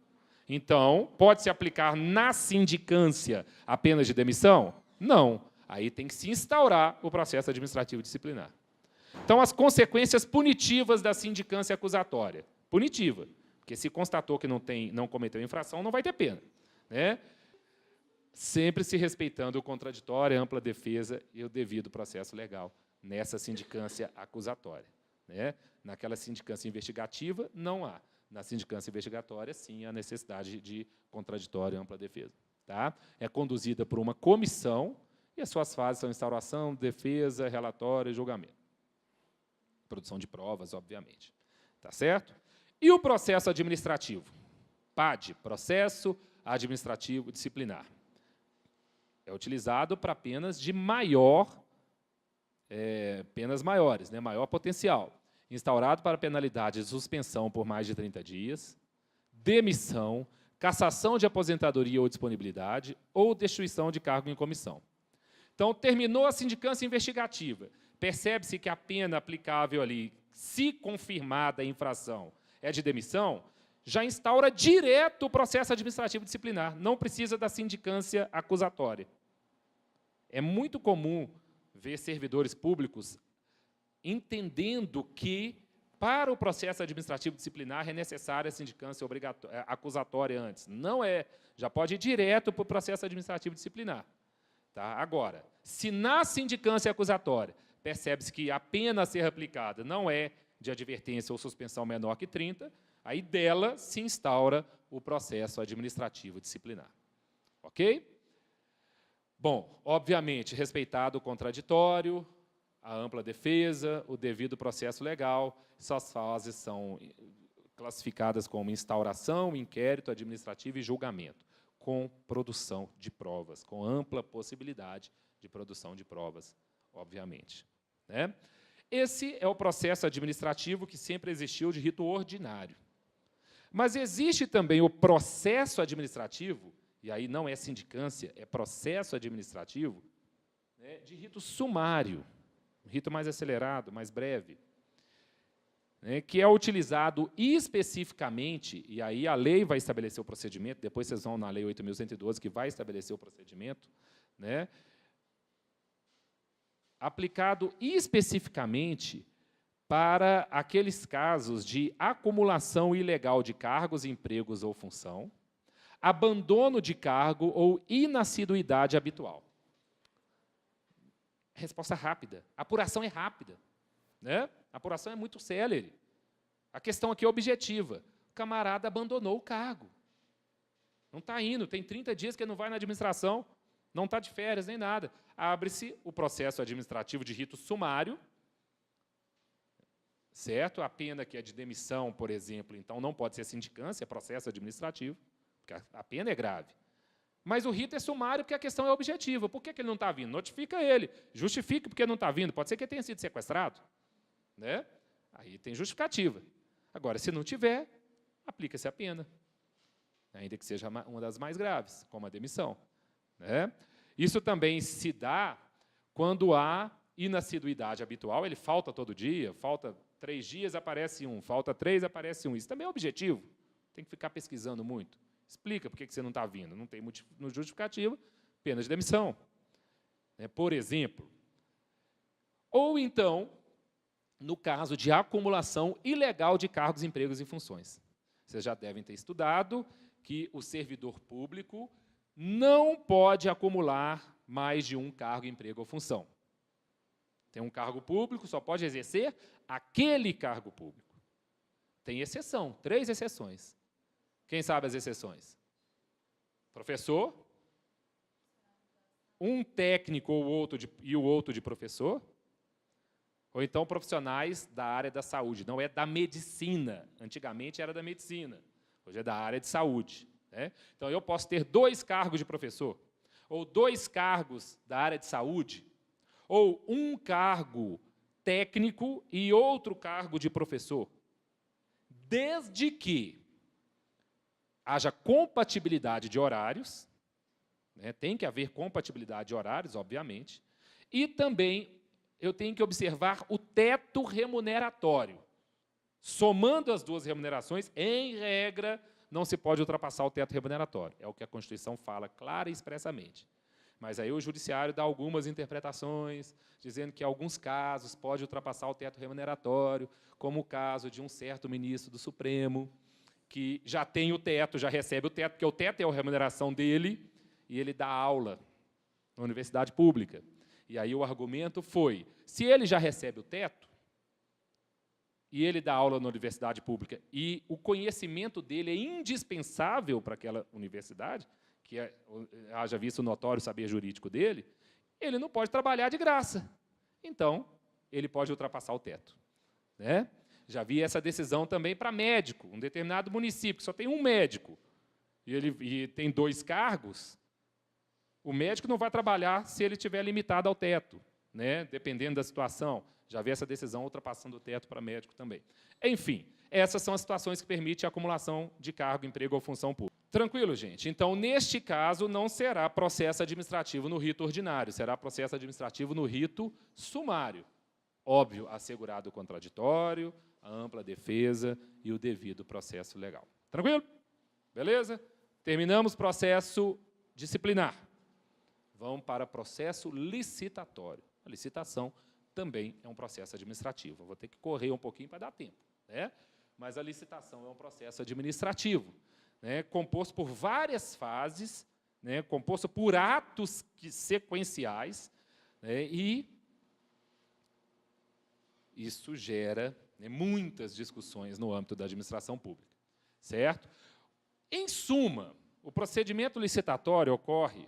Speaker 1: Então, pode-se aplicar na sindicância a pena de demissão? Não. Aí tem que se instaurar o processo administrativo disciplinar. Então, as consequências punitivas da sindicância acusatória. Punitiva, porque se constatou que não cometeu infração, não vai ter pena. Né? Sempre se respeitando o contraditório, a ampla defesa e o devido processo legal nessa sindicância acusatória. Né? Naquela sindicância investigativa, não há. Na sindicância investigatória, sim, há necessidade de contraditório e ampla defesa. Tá? É conduzida por uma comissão e as suas fases são instauração, defesa, relatório e julgamento. Produção de provas, obviamente. Tá certo? E o processo administrativo? PAD, Processo Administrativo Disciplinar. É utilizado para penas de penas maiores, né, maior potencial. Instaurado para penalidade de suspensão por mais de 30 dias, demissão, cassação de aposentadoria ou disponibilidade, ou destituição de cargo em comissão. Então, terminou a sindicância investigativa. Percebe-se que a pena aplicável ali, se confirmada a infração, é de demissão, já instaura direto o processo administrativo disciplinar, não precisa da sindicância acusatória. É muito comum ver servidores públicos entendendo que, para o processo administrativo disciplinar, é necessária a sindicância acusatória antes. Não é. Já pode ir direto para o processo administrativo disciplinar. Tá? Agora, se na sindicância acusatória percebe-se que a pena a ser aplicada não é de advertência ou suspensão menor que 30, aí dela se instaura o processo administrativo disciplinar. Ok? Bom, obviamente, respeitado o contraditório, a ampla defesa, o devido processo legal, essas fases são classificadas como instauração, inquérito administrativo e julgamento, com produção de provas, com ampla possibilidade de de produção de provas, obviamente. Né? Esse é o processo administrativo que sempre existiu de rito ordinário. Mas existe também o processo administrativo, e aí não é sindicância, é processo administrativo, né, de rito sumário, um rito mais acelerado, mais breve, né, que é utilizado especificamente, e aí a lei vai estabelecer o procedimento, depois vocês vão na Lei 8.112, que vai estabelecer o procedimento, né, aplicado especificamente para aqueles casos de acumulação ilegal de cargos, empregos ou função, abandono de cargo ou inassiduidade habitual. Resposta rápida. A apuração é rápida. Né? A apuração é muito célere. A questão aqui é objetiva. O camarada abandonou o cargo. Não está indo, tem 30 dias que ele não vai na administração, não está de férias nem nada. Abre-se o processo administrativo de rito sumário, certo? A pena que é de demissão, por exemplo, então não pode ser sindicância, é processo administrativo, porque a pena é grave. Mas o rito é sumário porque a questão é objetiva. Por que ele não está vindo? Notifica ele, justifique porque não está vindo. Pode ser que ele tenha sido sequestrado. Né? Aí tem justificativa. Agora, se não tiver, aplica-se a pena, ainda que seja uma das mais graves, como a demissão. Né? Isso também se dá quando há inassiduidade habitual, ele falta todo dia, falta 3 dias, aparece um, falta 3, aparece um. Isso também é objetivo, tem que ficar pesquisando muito. Explica por que você não está vindo. Não tem justificativa, pena de demissão. Por exemplo. Ou então, no caso de acumulação ilegal de cargos, empregos e funções. Vocês já devem ter estudado que o servidor público não pode acumular mais de um cargo, emprego ou função. Tem um cargo público, só pode exercer aquele cargo público. Tem exceção, 3 exceções. Quem sabe as exceções? Professor, um técnico e o outro de professor, ou então profissionais da área da saúde, não é da medicina. Antigamente era da medicina, hoje é da área de saúde. Né? Então, eu posso ter 2 cargos de professor, ou 2 cargos da área de saúde, ou um cargo técnico e outro cargo de professor, desde que haja compatibilidade de horários, né? Tem que haver compatibilidade de horários, obviamente, e também eu tenho que observar o teto remuneratório. Somando as 2 remunerações, em regra, não se pode ultrapassar o teto remuneratório. É o que a Constituição fala clara e expressamente. Mas aí o Judiciário dá algumas interpretações, dizendo que, em alguns casos, pode ultrapassar o teto remuneratório, como o caso de um certo ministro do Supremo, que já tem o teto, já recebe o teto, porque o teto é a remuneração dele, e ele dá aula na universidade pública. E aí o argumento foi, se ele já recebe o teto, e ele dá aula na universidade pública, e o conhecimento dele é indispensável para aquela universidade, que haja visto o notório saber jurídico dele, ele não pode trabalhar de graça. Então, ele pode ultrapassar o teto. Né? Já vi essa decisão também para médico, um determinado município, que só tem um médico, e tem 2 cargos, o médico não vai trabalhar se ele estiver limitado ao teto, né? Dependendo da situação. Já vi essa decisão ultrapassando o teto para médico também. Enfim, essas são as situações que permitem a acumulação de cargo, emprego ou função pública. Tranquilo, gente? Então, neste caso, não será processo administrativo no rito ordinário, será processo administrativo no rito sumário. Óbvio, assegurado o contraditório, a ampla defesa e o devido processo legal. Tranquilo? Beleza? Terminamos o processo disciplinar. Vamos para processo licitatório. A licitação também é um processo administrativo. Eu vou ter que correr um pouquinho para dar tempo. Né? Mas a licitação é um processo administrativo, né? Composto por várias fases, né? Composto por atos sequenciais, né? E isso gera, né, muitas discussões no âmbito da administração pública. Certo? Em suma, o procedimento licitatório ocorre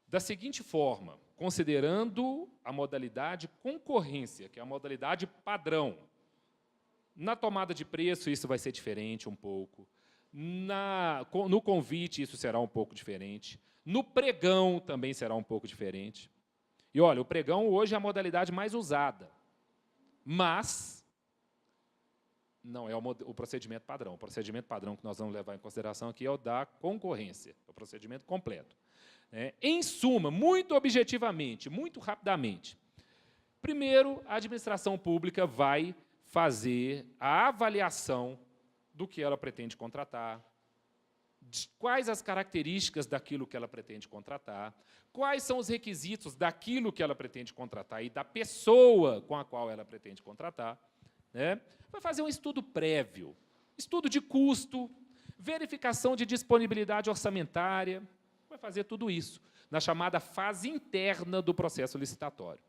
Speaker 1: da seguinte forma, considerando a modalidade concorrência, que é a modalidade padrão. Na tomada de preço, isso vai ser diferente um pouco. No convite, isso será um pouco diferente. No pregão também será um pouco diferente. E, olha, o pregão hoje é a modalidade mais usada, mas não é o procedimento padrão. O procedimento padrão que nós vamos levar em consideração aqui é o da concorrência, é o procedimento completo. Em suma, muito objetivamente, muito rapidamente, primeiro, a administração pública vai fazer a avaliação do que ela pretende contratar, quais as características daquilo que ela pretende contratar, quais são os requisitos daquilo que ela pretende contratar e da pessoa com a qual ela pretende contratar. Vai fazer um estudo prévio, estudo de custo, verificação de disponibilidade orçamentária, vai fazer tudo isso na chamada fase interna do processo licitatório.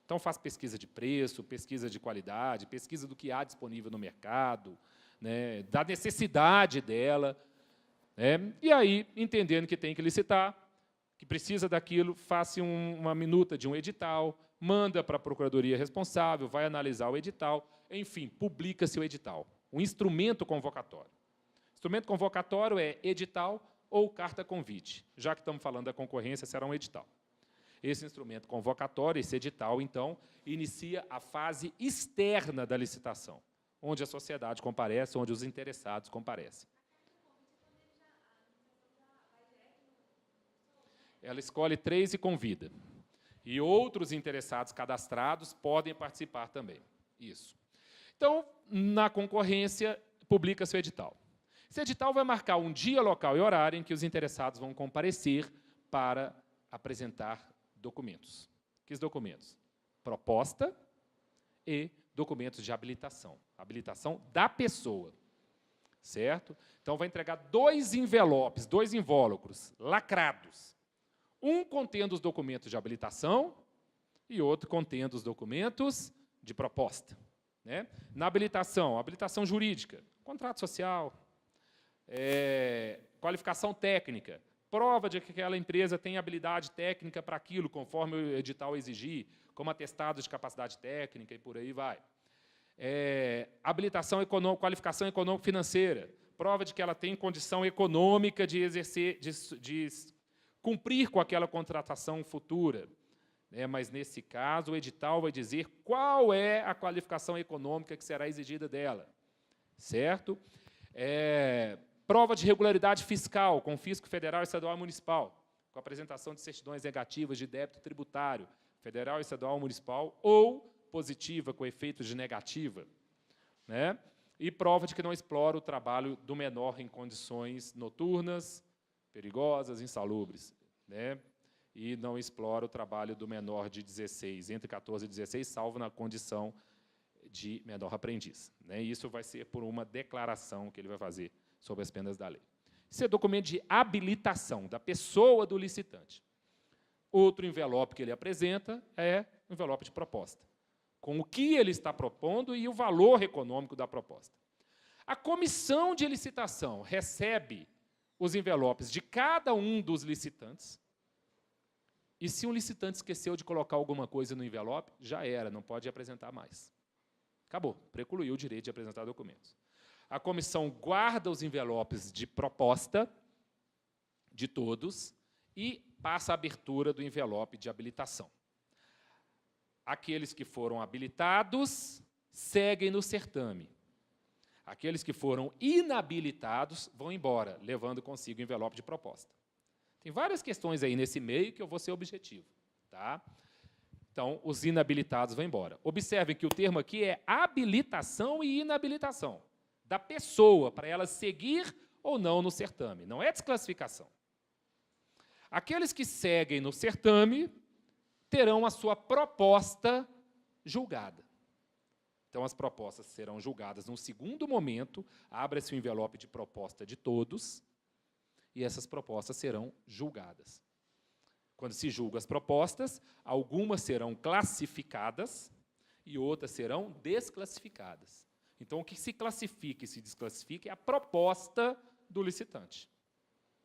Speaker 1: Então, faz pesquisa de preço, pesquisa de qualidade, pesquisa do que há disponível no mercado, da necessidade dela. E aí, entendendo que tem que licitar, que precisa daquilo, faça uma minuta de um edital, manda para a procuradoria responsável, vai analisar o edital, enfim, publica-se o edital. Um instrumento convocatório. Instrumento convocatório é edital ou carta convite. Já que estamos falando da concorrência, será um edital. Esse instrumento convocatório, esse edital, então, inicia a fase externa da licitação, onde a sociedade comparece, onde os interessados comparecem. Ela escolhe 3 e convida. E outros interessados cadastrados podem participar também. Isso. Então, na concorrência, publica-se o edital. Esse edital vai marcar um dia, local e horário em que os interessados vão comparecer para apresentar documentos. Que documentos? Proposta e documentos de habilitação. Habilitação da pessoa. Certo? Então, vai entregar 2 envelopes, 2 invólucros lacrados. Um contendo os documentos de habilitação e outro contendo os documentos de proposta. Na habilitação, habilitação jurídica, contrato social, qualificação técnica, prova de que aquela empresa tem habilidade técnica para aquilo, conforme o edital exigir, como atestado de capacidade técnica e por aí vai. Habilitação econômica, qualificação econômico-financeira, prova de que ela tem condição econômica de exercer, de cumprir com aquela contratação futura. Mas, nesse caso, o edital vai dizer qual é a qualificação econômica que será exigida dela. Certo? Prova de regularidade fiscal, com fisco federal, estadual e municipal, com apresentação de certidões negativas de débito tributário, federal, estadual, municipal, ou positiva, com efeitos de negativa. E prova de que não explora o trabalho do menor em condições noturnas, perigosas, insalubres, e não explora o trabalho do menor de 16, entre 14 e 16, salvo na condição de menor aprendiz. Isso vai ser por uma declaração que ele vai fazer sobre as penas da lei. Isso é documento de habilitação da pessoa do licitante. Outro envelope que ele apresenta é o envelope de proposta, com o que ele está propondo e o valor econômico da proposta. A comissão de licitação recebe os envelopes de cada um dos licitantes, e se um licitante esqueceu de colocar alguma coisa no envelope, já era, não pode apresentar mais. Acabou, precluiu o direito de apresentar documentos. A comissão guarda os envelopes de proposta de todos e passa a abertura do envelope de habilitação. Aqueles que foram habilitados seguem no certame. Aqueles que foram inabilitados vão embora, levando consigo o envelope de proposta. Tem várias questões aí nesse meio que eu vou ser objetivo. Tá? Então, os inabilitados vão embora. Observem que o termo aqui é habilitação e inabilitação da pessoa, para ela seguir ou não no certame. Não é desclassificação. Aqueles que seguem no certame terão a sua proposta julgada. Então, as propostas serão julgadas num segundo momento, abre-se o envelope de proposta de todos, e essas propostas serão julgadas. Quando se julgam as propostas, algumas serão classificadas e outras serão desclassificadas. Então, o que se classifica e se desclassifica é a proposta do licitante.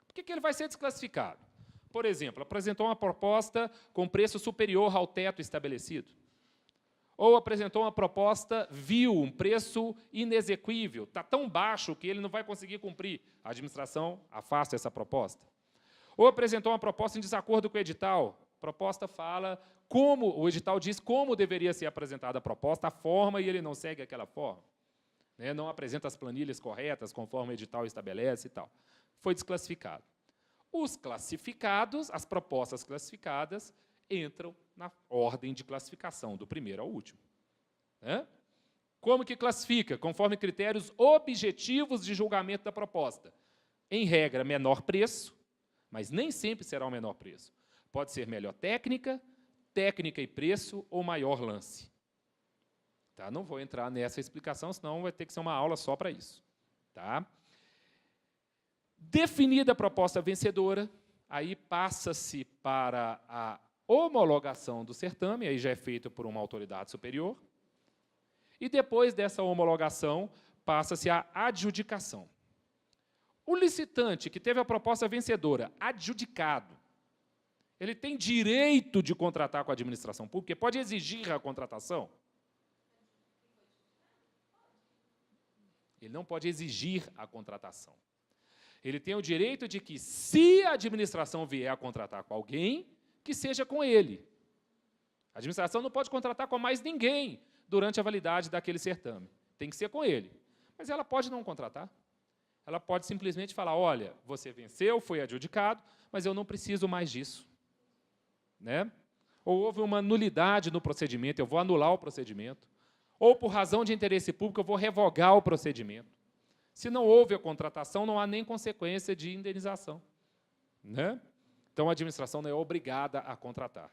Speaker 1: Por que ele vai ser desclassificado? Por exemplo, apresentou uma proposta com preço superior ao teto estabelecido. Ou apresentou uma proposta vil, um preço inexequível, está tão baixo que ele não vai conseguir cumprir. A administração afasta essa proposta. Ou apresentou uma proposta em desacordo com o edital. A proposta fala como, o edital diz como deveria ser apresentada a proposta, a forma, e ele não segue aquela forma. Né? Não apresenta as planilhas corretas, conforme o edital estabelece e tal. Foi desclassificado. Os classificados, as propostas classificadas, entram na ordem de classificação, do primeiro ao último. Né? Como que classifica? Conforme critérios objetivos de julgamento da proposta. Em regra, menor preço, mas nem sempre será o menor preço. Pode ser melhor técnica, técnica e preço, ou maior lance. Tá? Não vou entrar nessa explicação, senão vai ter que ser uma aula só para isso. Tá? Definida a proposta vencedora, aí passa-se para a homologação do certame, aí já é feito por uma autoridade superior, e depois dessa homologação, passa-se à adjudicação. O licitante que teve a proposta vencedora, adjudicado, ele tem direito de contratar com a administração pública, pode exigir a contratação. Ele não pode exigir a contratação. Ele tem o direito de que, se a administração vier a contratar com alguém, que seja com ele. A administração não pode contratar com mais ninguém durante a validade daquele certame. Tem que ser com ele. Mas ela pode não contratar. Ela pode simplesmente falar, olha, você venceu, foi adjudicado, mas eu não preciso mais disso. Né? Ou houve uma nulidade no procedimento, eu vou anular o procedimento. Ou, por razão de interesse público, eu vou revogar o procedimento. Se não houve a contratação, não há nem consequência de indenização. Né? Então, a administração não é obrigada a contratar.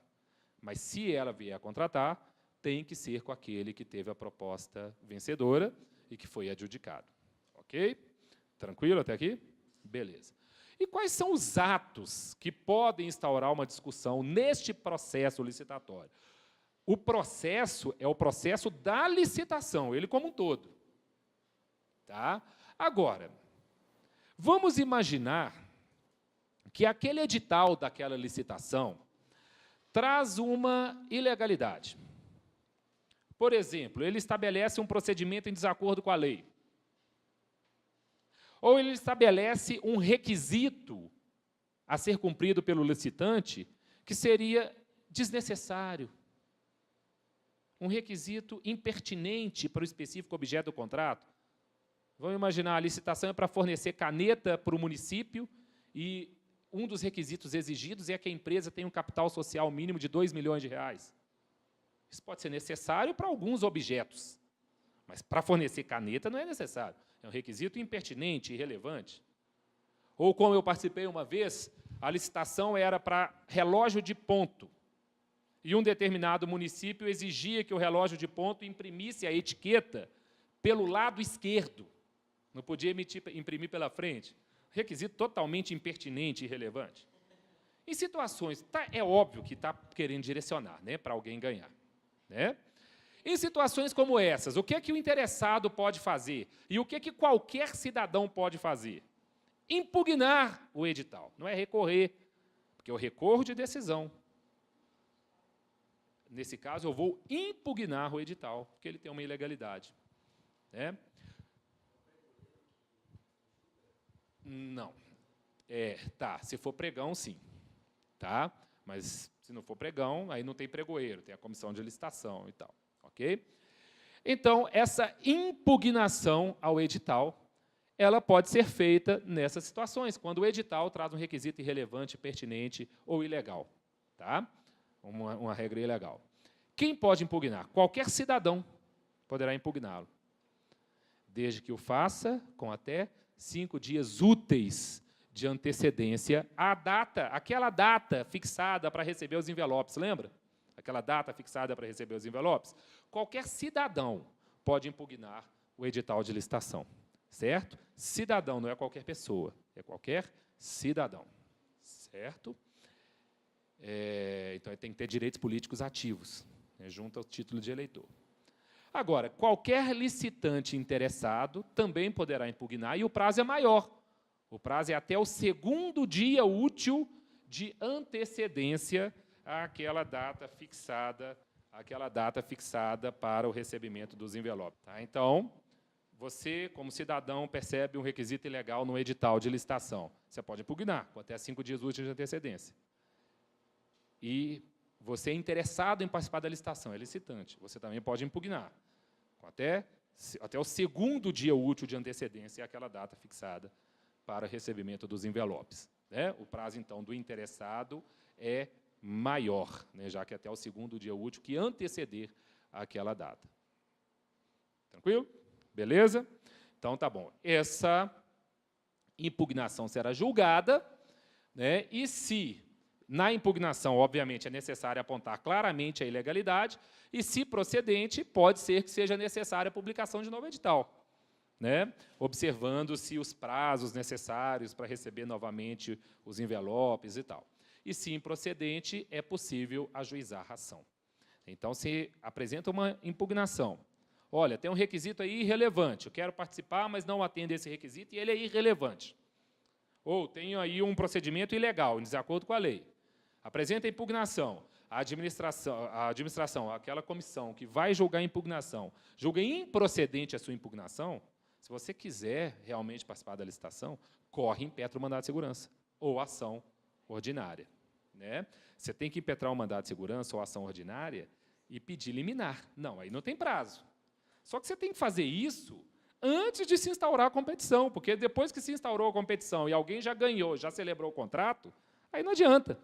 Speaker 1: Mas, se ela vier a contratar, tem que ser com aquele que teve a proposta vencedora e que foi adjudicado. Ok? Tranquilo até aqui? Beleza. E quais são os atos que podem instaurar uma discussão neste processo licitatório? O processo é o processo da licitação, ele como um todo. Tá? Agora, vamos imaginar que aquele edital daquela licitação traz uma ilegalidade. Por exemplo, ele estabelece um procedimento em desacordo com a lei. Ou ele estabelece um requisito a ser cumprido pelo licitante que seria desnecessário. Um requisito impertinente para o específico objeto do contrato. Vamos imaginar, a licitação é para fornecer caneta para o município e um dos requisitos exigidos é que a empresa tenha um capital social mínimo de 2 milhões de reais. Isso pode ser necessário para alguns objetos, mas para fornecer caneta não é necessário. É um requisito impertinente, irrelevante. Ou, como eu participei uma vez, a licitação era para relógio de ponto. E um determinado município exigia que o relógio de ponto imprimisse a etiqueta pelo lado esquerdo. Não podia imprimir pela frente. Requisito totalmente impertinente e irrelevante. Em situações, é óbvio que está querendo direcionar, né, para alguém ganhar. Né? Em situações como essas, o que é que o interessado pode fazer? E o que é que qualquer cidadão pode fazer? Impugnar o edital. Não é recorrer, porque eu recorro de decisão. Nesse caso, eu vou impugnar o edital, porque ele tem uma ilegalidade. Né? Não. Se for pregão, sim. Tá? Mas, se não for pregão, aí não tem pregoeiro, tem a comissão de licitação e tal. Ok? Então, essa impugnação ao edital, ela pode ser feita nessas situações, quando o edital traz um requisito irrelevante, pertinente ou ilegal. Tá? Uma regra ilegal. Quem pode impugnar? Qualquer cidadão poderá impugná-lo, desde que o faça com até 5 dias úteis de antecedência à data, aquela data fixada para receber os envelopes, lembra? Aquela data fixada para receber os envelopes. Qualquer cidadão pode impugnar o edital de licitação, certo? Cidadão, não é qualquer pessoa, é qualquer cidadão, certo? Então, ele tem que ter direitos políticos ativos, né, junto ao título de eleitor. Agora, qualquer licitante interessado também poderá impugnar, e o prazo é maior. O prazo é até o 2º dia útil de antecedência àquela data fixada para o recebimento dos envelopes. Tá? Então, você, como cidadão, percebe um requisito ilegal no edital de licitação. Você pode impugnar, com até 5 dias úteis de antecedência. E você é interessado em participar da licitação, é licitante, você também pode impugnar, com até o segundo dia útil de antecedência, é aquela data fixada para recebimento dos envelopes. Né? O prazo, então, do interessado é maior, né? Já que até o segundo dia útil que anteceder aquela data. Tranquilo? Beleza? Então, tá bom. Essa impugnação será julgada, né? E se, na impugnação, obviamente, é necessário apontar claramente a ilegalidade, e, se procedente, pode ser que seja necessária a publicação de novo edital, né? Observando-se os prazos necessários para receber novamente os envelopes e tal. E, se improcedente, é possível ajuizar a ação. Então, se apresenta uma impugnação, olha, tem um requisito aí irrelevante, eu quero participar, mas não atende esse requisito, e ele é irrelevante. Ou tenho aí um procedimento ilegal, em desacordo com a lei. Apresenta a impugnação. A administração, aquela comissão que vai julgar a impugnação, julga improcedente a sua impugnação, se você quiser realmente participar da licitação, corre e impetra o mandado de segurança, ou ação ordinária. Né? Você tem que impetrar o mandado de segurança ou ação ordinária e pedir liminar. Não, aí não tem prazo. Só que você tem que fazer isso antes de se instaurar a competição, porque depois que se instaurou a competição e alguém já ganhou, já celebrou o contrato, aí não adianta.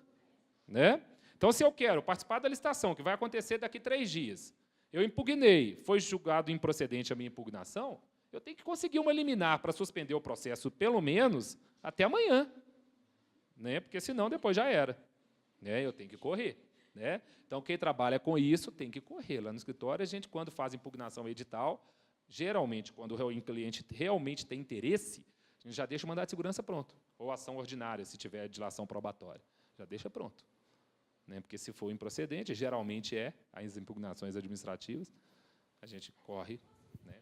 Speaker 1: Né? Então, se eu quero participar da licitação, que vai acontecer daqui 3 dias, eu impugnei, foi julgado improcedente a minha impugnação, eu tenho que conseguir uma liminar para suspender o processo, pelo menos, até amanhã. Né? Porque, senão, depois já era. Né? Eu tenho que correr. Né? Então, quem trabalha com isso tem que correr. Lá no escritório, a gente, quando faz impugnação edital, geralmente, quando o cliente realmente tem interesse, a gente já deixa o mandado de segurança pronto, ou ação ordinária, se tiver dilação probatória. Já deixa pronto. Né? Porque, se for improcedente, geralmente as impugnações administrativas, a gente corre, né,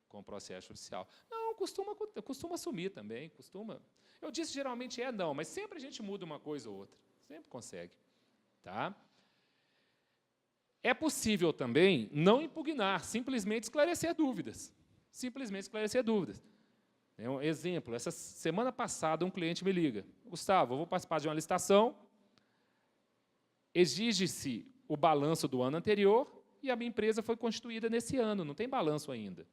Speaker 1: com o processo judicial. Não, costuma sumir também. Eu disse geralmente não, mas sempre a gente muda uma coisa ou outra. Sempre consegue. Tá? É possível também não impugnar, simplesmente esclarecer dúvidas. Simplesmente esclarecer dúvidas. Um exemplo, essa semana passada um cliente me liga. Gustavo, eu vou participar de uma licitação, exige-se o balanço do ano anterior e a minha empresa foi constituída nesse ano, não tem balanço ainda.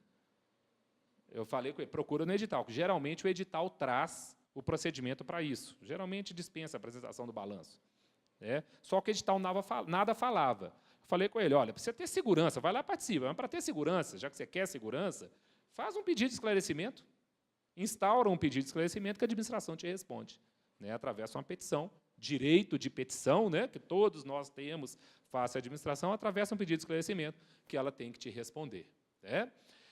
Speaker 1: Eu falei com ele, procura no edital, que geralmente o edital traz o procedimento para isso. Geralmente dispensa a apresentação do balanço. Né? Só que o edital nada falava. Eu falei com ele, olha, para você ter segurança, vai lá e participa, mas para ter segurança, já que você quer segurança, faz um pedido de esclarecimento, instaura um pedido de esclarecimento que a administração te responde, né, através de uma petição, direito de petição, né, que todos nós temos face à administração, através de um pedido de esclarecimento que ela tem que te responder. Né?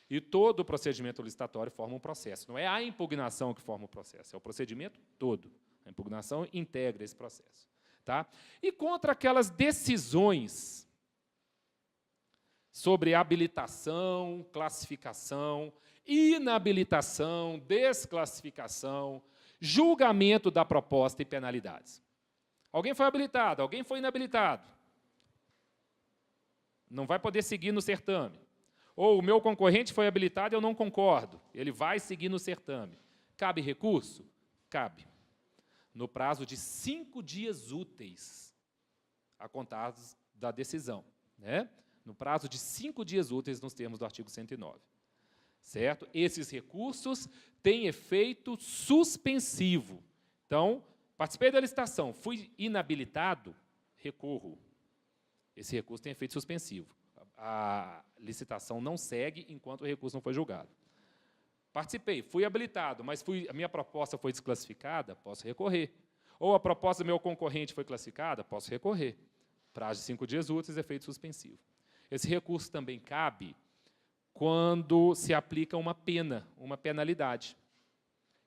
Speaker 1: E todo o procedimento licitatório forma um processo. Não é a impugnação que forma o processo, é o procedimento todo. A impugnação integra esse processo. Tá? E contra aquelas decisões sobre habilitação, classificação, inabilitação, desclassificação, julgamento da proposta e penalidades. Alguém foi habilitado, alguém foi inabilitado. Não vai poder seguir no certame. Ou o meu concorrente foi habilitado e eu não concordo. Ele vai seguir no certame. Cabe recurso? Cabe. No prazo de 5 dias úteis, a contar da decisão. Né? No prazo de 5 dias úteis, nos termos do artigo 109. Certo? Esses recursos têm efeito suspensivo. Então, participei da licitação, fui inabilitado, recorro. Esse recurso tem efeito suspensivo. A licitação não segue enquanto o recurso não foi julgado. Participei, fui habilitado, mas a minha proposta foi desclassificada, posso recorrer. Ou a proposta do meu concorrente foi classificada, posso recorrer. Prazo de 5 dias úteis, efeito suspensivo. Esse recurso também cabe quando se aplica uma pena, uma penalidade.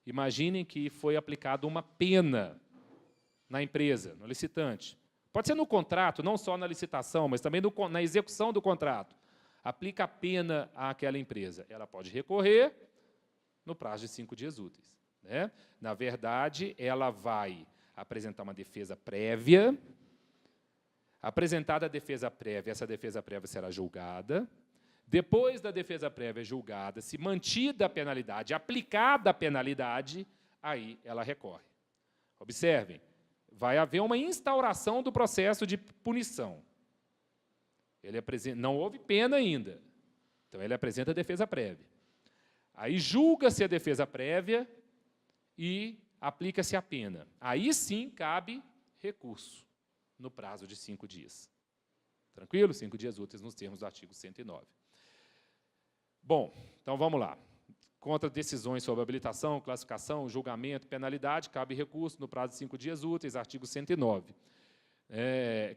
Speaker 1: Imaginem que foi aplicada uma pena na empresa, no licitante. Pode ser no contrato, não só na licitação, mas também na execução do contrato. Aplica a pena àquela empresa. Ela pode recorrer no prazo de 5 dias úteis. Né? Na verdade, ela vai apresentar uma defesa prévia. Apresentada a defesa prévia, essa defesa prévia será julgada. Depois da defesa prévia julgada, se mantida a penalidade, aplicada a penalidade, aí ela recorre. Observem, vai haver uma instauração do processo de punição. Não houve pena ainda, então ele apresenta a defesa prévia. Aí julga-se a defesa prévia e aplica-se a pena. Aí sim cabe recurso, no prazo de 5 dias. Tranquilo? 5 dias úteis nos termos do artigo 109. Bom, então vamos lá. Contra decisões sobre habilitação, classificação, julgamento, penalidade, cabe recurso no prazo de 5 dias úteis, artigo 109.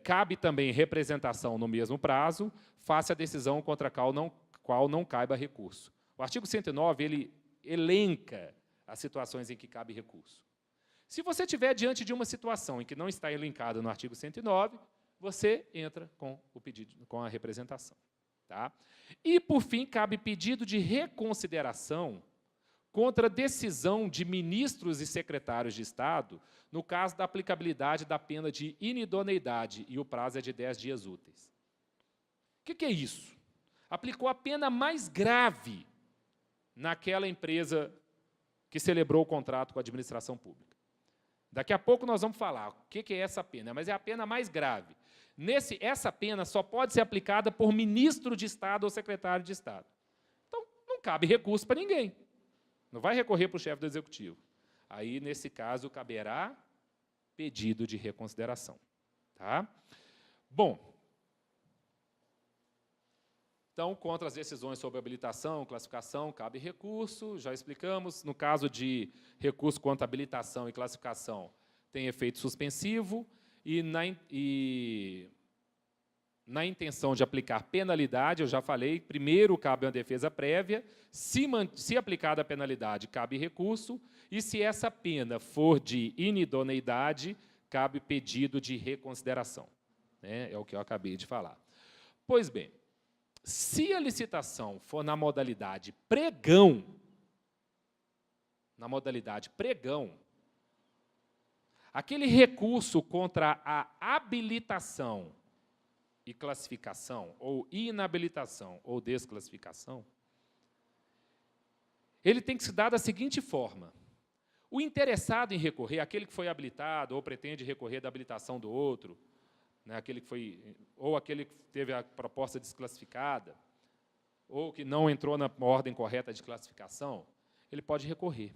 Speaker 1: Cabe também representação no mesmo prazo, face a decisão contra a qual não caiba recurso. O artigo 109, ele elenca as situações em que cabe recurso. Se você estiver diante de uma situação em que não está elencada no artigo 109, você entra com o pedido, com a representação. Tá? E, por fim, cabe pedido de reconsideração contra decisão de ministros e secretários de Estado no caso da aplicabilidade da pena de inidoneidade, e o prazo é de 10 dias úteis. O que é isso? Aplicou a pena mais grave naquela empresa que celebrou o contrato com a administração pública. Daqui a pouco nós vamos falar o que é essa pena, mas é a pena mais grave. Essa pena só pode ser aplicada por ministro de Estado ou secretário de Estado. Então, não cabe recurso para ninguém. Não vai recorrer para o chefe do Executivo. Aí, nesse caso, caberá pedido de reconsideração. Tá? Bom, então, contra as decisões sobre habilitação, classificação, cabe recurso, já explicamos. No caso de recurso contra habilitação e classificação, tem efeito suspensivo, e na intenção de aplicar penalidade, eu já falei, primeiro cabe uma defesa prévia, se aplicada a penalidade, cabe recurso, e se essa pena for de inidoneidade, cabe pedido de reconsideração. É o que eu acabei de falar. Pois bem, se a licitação for na modalidade pregão, aquele recurso contra a habilitação e classificação, ou inabilitação, ou desclassificação, ele tem que se dar da seguinte forma. O interessado em recorrer, aquele que foi habilitado ou pretende recorrer da habilitação do outro, aquele que teve a proposta desclassificada, ou que não entrou na ordem correta de classificação, ele pode recorrer.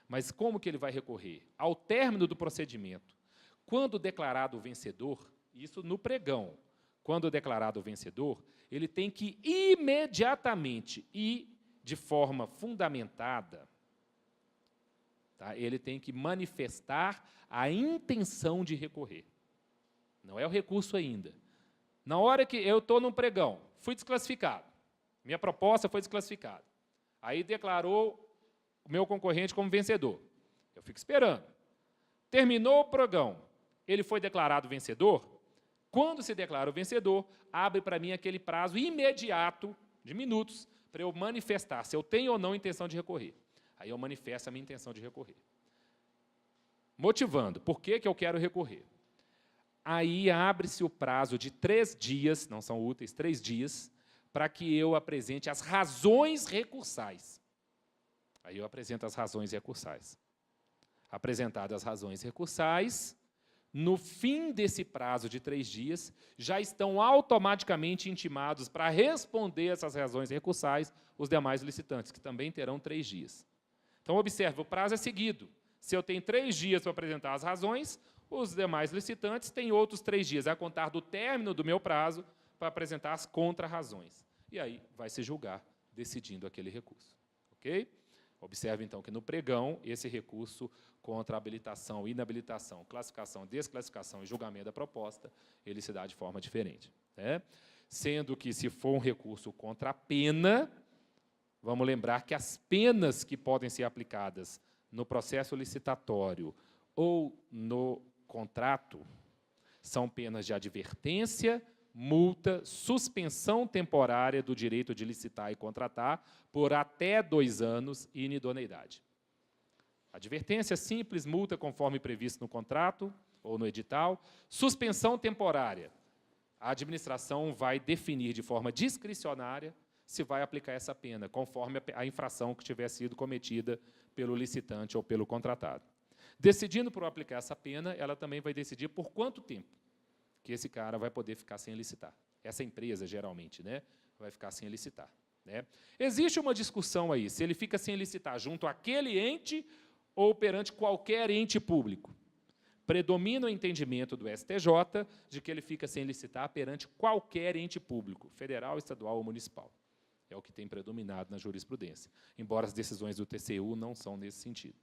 Speaker 1: Mas como que ele vai recorrer? Ao término do procedimento, quando declarado o vencedor, isso no pregão, quando declarado o vencedor, ele tem que imediatamente e de forma fundamentada, tá? Ele tem que manifestar a intenção de recorrer. Não é o recurso ainda. Na hora que eu estou num pregão, fui desclassificado, minha proposta foi desclassificada, aí declarou o meu concorrente como vencedor. Eu fico esperando. Terminou o pregão, ele foi declarado vencedor. Quando se declara o vencedor, abre para mim aquele prazo imediato, de minutos, para eu manifestar se eu tenho ou não intenção de recorrer. Aí eu manifesto a minha intenção de recorrer. Motivando, por que eu quero recorrer? Aí abre-se o prazo de 3 dias, não são úteis, 3 dias, para que eu apresente as razões recursais. Aí eu apresento as razões recursais. Apresentadas as razões recursais, no fim desse prazo de 3 dias, já estão automaticamente intimados para responder essas razões recursais os demais licitantes, que também terão 3 dias. Então, observe, o prazo é seguido. Se eu tenho 3 dias para apresentar as razões, os demais licitantes têm outros 3 dias, a contar do término do meu prazo, para apresentar as contra-razões. E aí vai se julgar, decidindo aquele recurso. Ok? Observe, então, que no pregão, esse recurso contra a habilitação, inabilitação, classificação, desclassificação e julgamento da proposta, ele se dá de forma diferente. Sendo que, se for um recurso contra a pena, vamos lembrar que as penas que podem ser aplicadas no processo licitatório ou no contrato são penas de advertência, multa, suspensão temporária do direito de licitar e contratar por até 2 anos e inidoneidade. Advertência simples, multa conforme previsto no contrato ou no edital. Suspensão temporária. A administração vai definir de forma discricionária se vai aplicar essa pena, conforme a infração que tiver sido cometida pelo licitante ou pelo contratado. Decidindo por aplicar essa pena, ela também vai decidir por quanto tempo que esse cara vai poder ficar sem licitar. Essa empresa, geralmente, né, vai ficar sem licitar. Né? Existe uma discussão aí, se ele fica sem licitar junto àquele ente ou perante qualquer ente público. Predomina o entendimento do STJ de que ele fica sem licitar perante qualquer ente público, federal, estadual ou municipal. É o que tem predominado na jurisprudência, embora as decisões do TCU não são nesse sentido.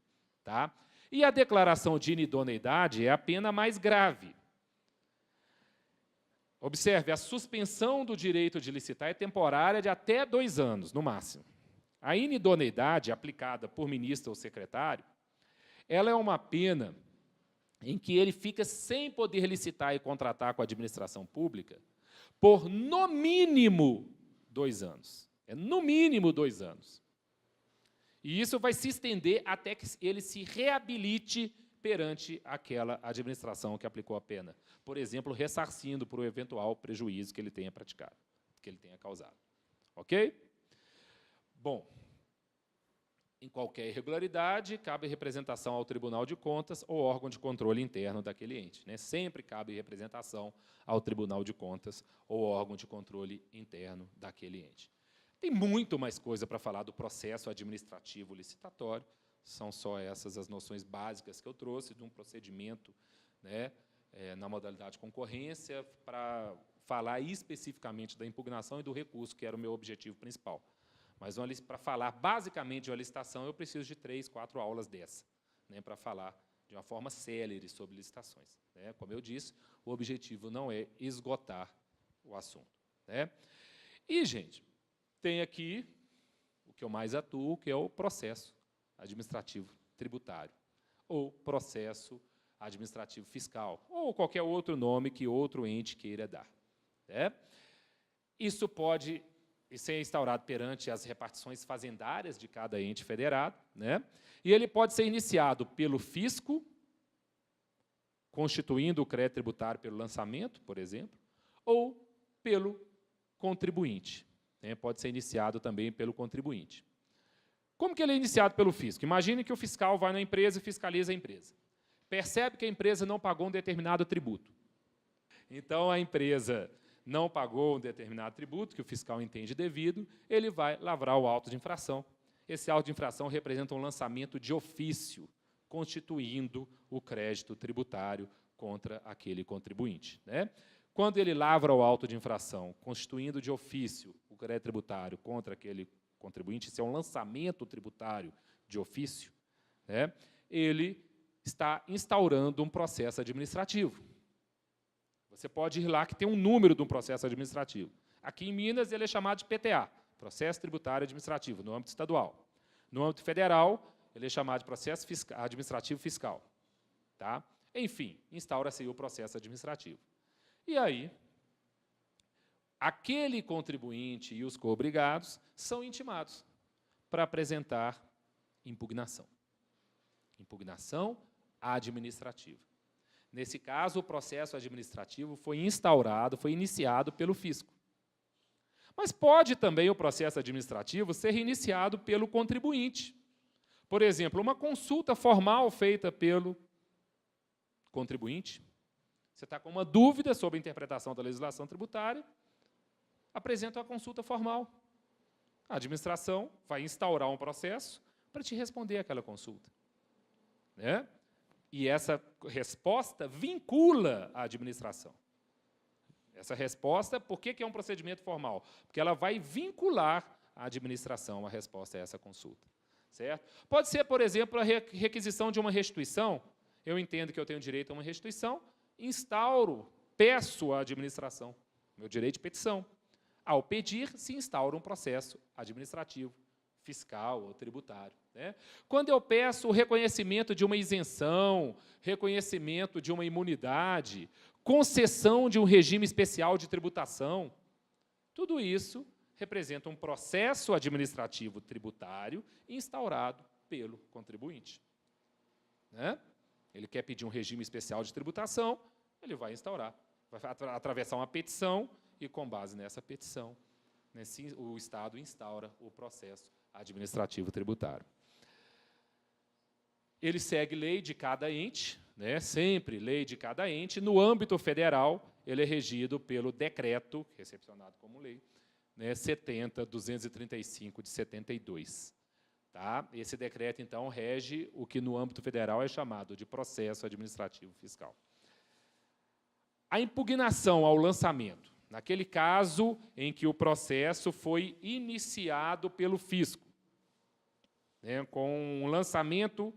Speaker 1: Tá? E a declaração de inidoneidade é a pena mais grave. Observe, a suspensão do direito de licitar é temporária de até 2 anos, no máximo. A inidoneidade, aplicada por ministro ou secretário, ela é uma pena em que ele fica sem poder licitar e contratar com a administração pública por, no mínimo, 2 anos. É no mínimo 2 anos. E isso vai se estender até que ele se reabilite perante aquela administração que aplicou a pena. Por exemplo, ressarcindo por um eventual prejuízo que ele tenha praticado, que ele tenha causado. Ok? Bom, em qualquer irregularidade, cabe representação ao Tribunal de Contas ou órgão de controle interno daquele ente. Né? Sempre cabe representação ao Tribunal de Contas ou órgão de controle interno daquele ente. Tem muito mais coisa para falar do processo administrativo licitatório, são só essas as noções básicas que eu trouxe de um procedimento, né, na modalidade concorrência, para falar especificamente da impugnação e do recurso, que era o meu objetivo principal. Mas para falar basicamente de uma licitação, eu preciso de 3, 4 aulas dessa, né, para falar de uma forma célere sobre licitações. Né? Como eu disse, o objetivo não é esgotar o assunto. Né? E, gente, tem aqui o que eu mais atuo, que é o processo administrativo tributário, ou processo administrativo fiscal, ou qualquer outro nome que outro ente queira dar. Né? Isso pode ser instaurado perante as repartições fazendárias de cada ente federado, né? E ele pode ser iniciado pelo fisco, constituindo o crédito tributário pelo lançamento, por exemplo, ou pelo contribuinte. Né? Pode ser iniciado também pelo contribuinte. Como que ele é iniciado pelo fisco? Imagine que o fiscal vai na empresa e fiscaliza a empresa. Percebe que a empresa não pagou um determinado tributo. Então, a empresa não pagou um determinado tributo, que o fiscal entende devido, ele vai lavrar o auto de infração. Esse auto de infração representa um lançamento de ofício, constituindo o crédito tributário contra aquele contribuinte. Né? Quando ele lavra o auto de infração, constituindo de ofício o crédito tributário contra aquele contribuinte, isso é um lançamento tributário de ofício, né? Ele está instaurando um processo administrativo. Você pode ir lá que tem um número de um processo administrativo. Aqui em Minas ele é chamado de PTA, Processo Tributário Administrativo, no âmbito estadual. No âmbito federal, ele é chamado de Processo Administrativo Fiscal. Tá? Enfim, instaura-se o processo administrativo. E aí, aquele contribuinte e os coobrigados são intimados para apresentar impugnação. Impugnação administrativa. Nesse caso, o processo administrativo foi instaurado, foi iniciado pelo fisco. Mas pode também o processo administrativo ser iniciado pelo contribuinte. Por exemplo, uma consulta formal feita pelo contribuinte. Você está com uma dúvida sobre a interpretação da legislação tributária, apresenta uma consulta formal. A administração vai instaurar um processo para te responder aquela consulta. Né? E essa resposta vincula a administração. Essa resposta, por que é um procedimento formal? Porque ela vai vincular a administração, a resposta a essa consulta. Certo? Pode ser, por exemplo, a requisição de uma restituição. Eu entendo que eu tenho direito a uma restituição, instauro, peço à administração, meu direito de petição. Ao pedir, se instaura um processo administrativo, fiscal ou tributário. Né? Quando eu peço o reconhecimento de uma isenção, reconhecimento de uma imunidade, concessão de um regime especial de tributação, tudo isso representa um processo administrativo tributário instaurado pelo contribuinte. Né? Ele quer pedir um regime especial de tributação, ele vai instaurar, vai atravessar uma petição e, com base nessa petição, né, o Estado instaura o processo administrativo tributário. Ele segue lei de cada ente, né, sempre lei de cada ente. No âmbito federal, ele é regido pelo decreto, recepcionado como lei, né, 70.235 de 72. Tá? Esse decreto, então, rege o que no âmbito federal é chamado de processo administrativo fiscal. A impugnação ao lançamento, naquele caso em que o processo foi iniciado pelo fisco, né, com o lançamento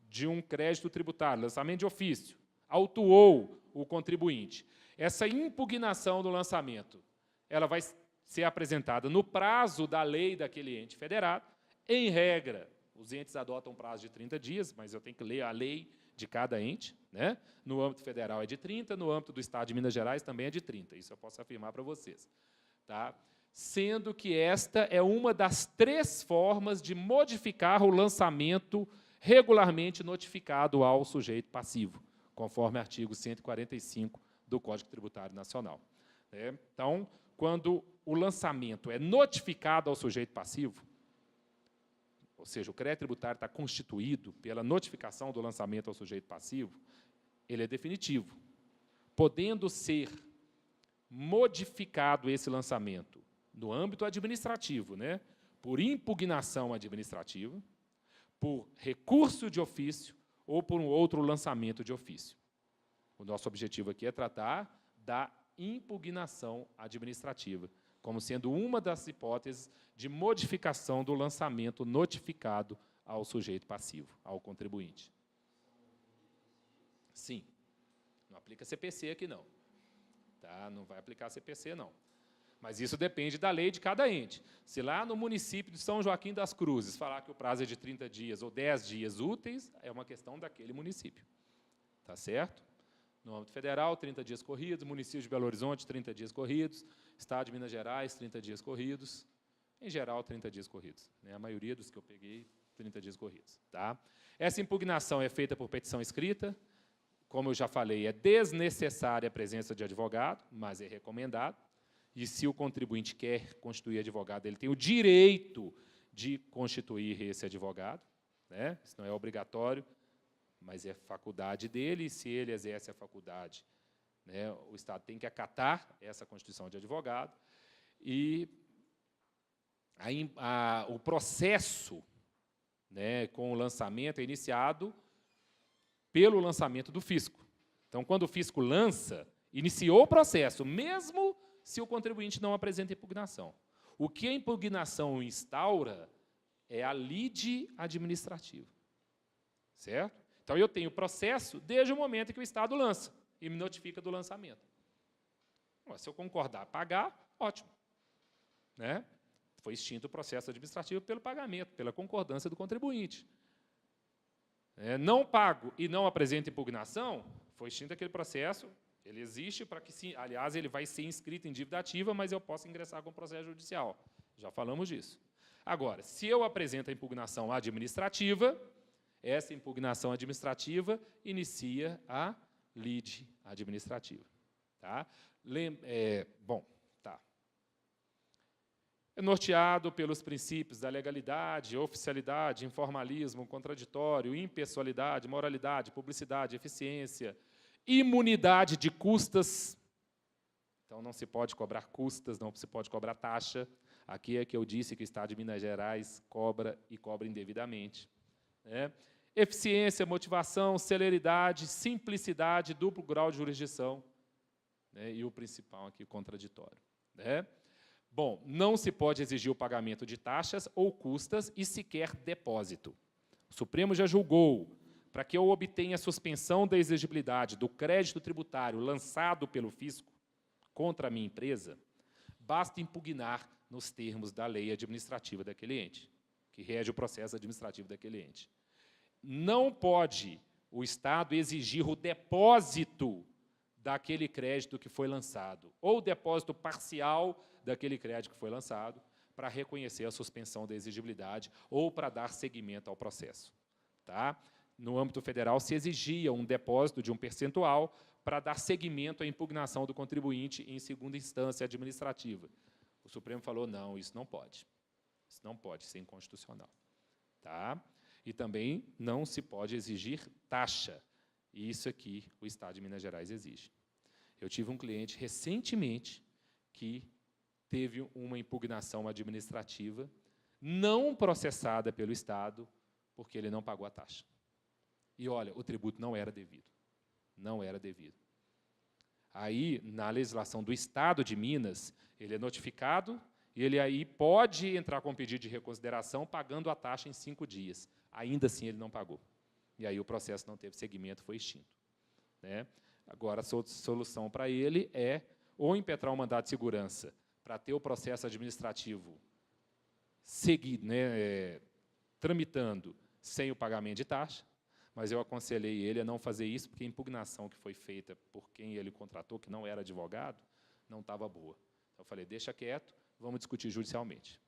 Speaker 1: de um crédito tributário, lançamento de ofício, autuou o contribuinte. Essa impugnação do lançamento, ela vai ser apresentada no prazo da lei daquele ente federado. Em regra, os entes adotam um prazo de 30 dias, mas eu tenho que ler a lei de cada ente, né? No âmbito federal é de 30, no âmbito do Estado de Minas Gerais também é de 30, isso eu posso afirmar para vocês. Tá? Sendo que esta é uma das 3 formas de modificar o lançamento regularmente notificado ao sujeito passivo, conforme o artigo 145 do Código Tributário Nacional. Então, quando o lançamento é notificado ao sujeito passivo, ou seja, o crédito tributário está constituído pela notificação do lançamento ao sujeito passivo, ele é definitivo, podendo ser modificado esse lançamento no âmbito administrativo, né, por impugnação administrativa, por recurso de ofício ou por um outro lançamento de ofício. O nosso objetivo aqui é tratar da impugnação administrativa, como sendo uma das hipóteses de modificação do lançamento notificado ao sujeito passivo, ao contribuinte. Sim. Não aplica CPC aqui, não. Tá? Não vai aplicar CPC, não. Mas isso depende da lei de cada ente. Se lá no município de São Joaquim das Cruzes falar que o prazo é de 30 dias ou 10 dias úteis, é uma questão daquele município. Tá certo? No âmbito federal, 30 dias corridos, município de Belo Horizonte, 30 dias corridos, Estado de Minas Gerais, 30 dias corridos, em geral, 30 dias corridos. Né? A maioria dos que eu peguei, 30 dias corridos. Tá? Essa impugnação é feita por petição escrita, como eu já falei, é desnecessária a presença de advogado, mas é recomendado, e se o contribuinte quer constituir advogado, ele tem o direito de constituir esse advogado, né? Isso não é obrigatório, mas é faculdade dele, e se ele exerce a faculdade, né, o Estado tem que acatar essa constituição de advogado, e o processo, né, com o lançamento é iniciado pelo lançamento do fisco. Então, quando o fisco lança, iniciou o processo, mesmo se o contribuinte não apresenta impugnação. O que a impugnação instaura é a lide administrativa. Certo? Então, eu tenho processo desde o momento em que o Estado lança e me notifica do lançamento. Se eu concordar pagar, ótimo. Né? Foi extinto o processo administrativo pelo pagamento, pela concordância do contribuinte. Não pago e não apresento impugnação, foi extinto aquele processo, ele existe para que, sim, aliás, ele vai ser inscrito em dívida ativa, mas eu posso ingressar com processo judicial. Já falamos disso. Agora, se eu apresento a impugnação administrativa, essa impugnação administrativa inicia a lide administrativa. Tá? Bom, tá. É norteado pelos princípios da legalidade, oficialidade, informalismo, contraditório, impessoalidade, moralidade, publicidade, eficiência, imunidade de custas. Então, não se pode cobrar custas, não se pode cobrar taxa. Aqui é que eu disse que o Estado de Minas Gerais cobra e cobra indevidamente. Né? Eficiência, motivação, celeridade, simplicidade, duplo grau de jurisdição, né? E o principal aqui, contraditório. Né? Bom, não se pode exigir o pagamento de taxas ou custas e sequer depósito. O Supremo já julgou, para que eu obtenha a suspensão da exigibilidade do crédito tributário lançado pelo fisco contra a minha empresa, basta impugnar nos termos da lei administrativa daquele ente, que rege o processo administrativo daquele ente. Não pode o Estado exigir o depósito daquele crédito que foi lançado, ou o depósito parcial daquele crédito que foi lançado, para reconhecer a suspensão da exigibilidade ou para dar seguimento ao processo. Tá? No âmbito federal, se exigia um depósito de um percentual para dar seguimento à impugnação do contribuinte em segunda instância administrativa. O Supremo falou, não, isso não pode. Isso não pode ser inconstitucional. Tá? E também não se pode exigir taxa. E isso aqui o Estado de Minas Gerais exige. Eu tive um cliente recentemente que teve uma impugnação administrativa não processada pelo Estado porque ele não pagou a taxa. E, olha, o tributo não era devido. Não era devido. Aí, na legislação do Estado de Minas, ele é notificado e ele aí pode entrar com pedido de reconsideração pagando a taxa em 5 dias. Ainda assim, ele não pagou. E aí o processo não teve seguimento, foi extinto. Né? Agora, a solução para ele é ou impetrar um mandato de segurança para ter o processo administrativo seguido, né, tramitando sem o pagamento de taxa, mas eu aconselhei ele a não fazer isso, porque a impugnação que foi feita por quem ele contratou, que não era advogado, não estava boa. Então, eu falei, deixa quieto, vamos discutir judicialmente.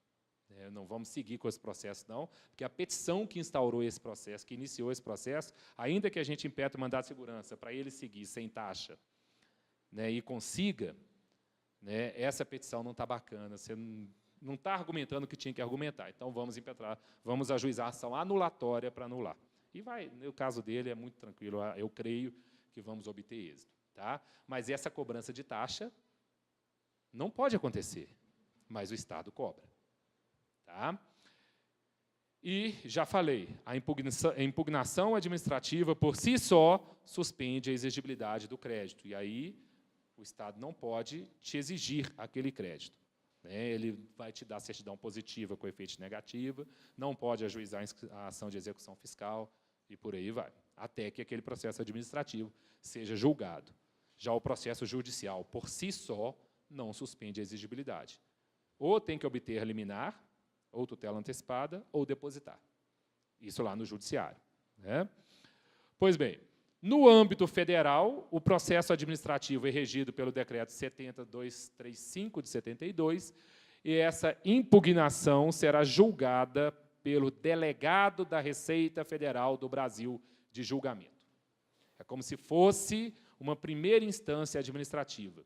Speaker 1: Não vamos seguir com esse processo, não, porque a petição que instaurou esse processo, que iniciou esse processo, ainda que a gente impetre o mandato de segurança para ele seguir sem taxa, né, e consiga, né, essa petição não está bacana, você não está argumentando o que tinha que argumentar. Então, vamos impetrar, vamos ajuizar a ação anulatória para anular. E vai, no caso dele, é muito tranquilo, eu creio que vamos obter êxito. Tá? Mas essa cobrança de taxa não pode acontecer, mas o Estado cobra. Tá? E, já falei, a impugnação administrativa, por si só, suspende a exigibilidade do crédito. E aí, o Estado não pode te exigir aquele crédito. Né? Ele vai te dar certidão positiva com efeito negativa, não pode ajuizar a ação de execução fiscal, e por aí vai, até que aquele processo administrativo seja julgado. Já o processo judicial, por si só, não suspende a exigibilidade. Ou tem que obter liminar, ou tutela antecipada, ou depositar. Isso lá no judiciário. Né? Pois bem, no âmbito federal, o processo administrativo é regido pelo Decreto 70235 de 72, e essa impugnação será julgada pelo delegado da Receita Federal do Brasil de julgamento. É como se fosse uma primeira instância administrativa.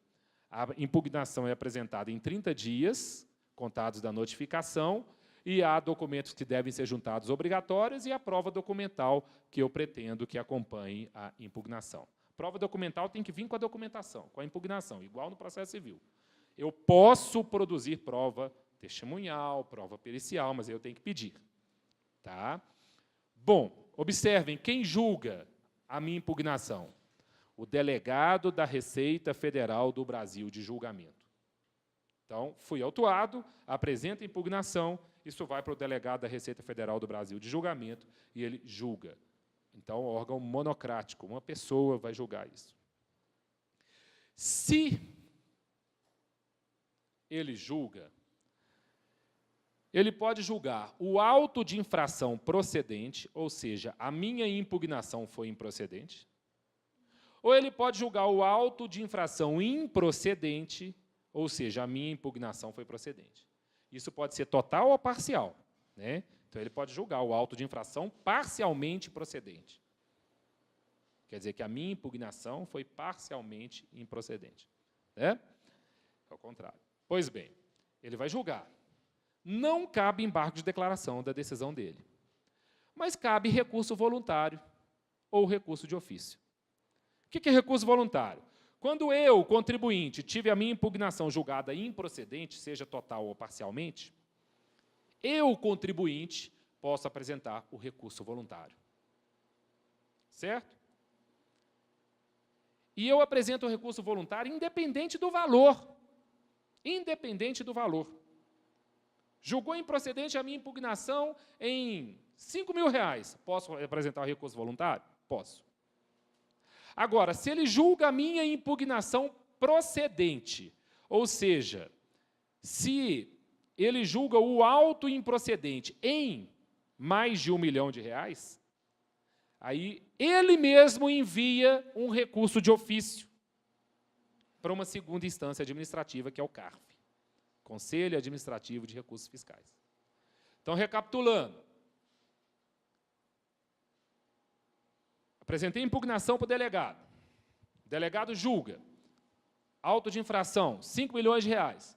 Speaker 1: A impugnação é apresentada em 30 dias, contados da notificação, e há documentos que devem ser juntados obrigatórios e a prova documental que eu pretendo que acompanhe a impugnação. Prova documental tem que vir com a documentação, com a impugnação, igual no processo civil. Eu posso produzir prova testemunhal, prova pericial, mas eu tenho que pedir. Tá? Bom, observem, quem julga a minha impugnação? O delegado da Receita Federal do Brasil de julgamento. Então, fui autuado, apresento a impugnação, isso vai para o delegado da Receita Federal do Brasil de julgamento e ele julga. Então, órgão monocrático, uma pessoa vai julgar isso. Se ele julga, ele pode julgar o auto de infração procedente, ou seja, a minha impugnação foi improcedente, ou ele pode julgar o auto de infração improcedente, ou seja, a minha impugnação foi procedente. Isso pode ser total ou parcial. Né? Então, ele pode julgar o auto de infração parcialmente procedente. Quer dizer que a minha impugnação foi parcialmente improcedente. Né? Ao contrário. Pois bem, ele vai julgar. Não cabe embargo de declaração da decisão dele. Mas cabe recurso voluntário ou recurso de ofício. O que é recurso voluntário? Quando eu, contribuinte, tive a minha impugnação julgada improcedente, seja total ou parcialmente, eu, contribuinte, posso apresentar o recurso voluntário. Certo? E eu apresento o recurso voluntário independente do valor. Independente do valor. Julgou improcedente a minha impugnação em R$5.000. Posso apresentar o recurso voluntário? Posso. Agora, se ele julga a minha impugnação procedente, ou seja, se ele julga o auto improcedente em mais de R$1 milhão, aí ele mesmo envia um recurso de ofício para uma segunda instância administrativa, que é o CARF, Conselho Administrativo de Recursos Fiscais. Então, recapitulando, apresentei impugnação para o delegado. O delegado julga. Auto de infração, R$5 milhões.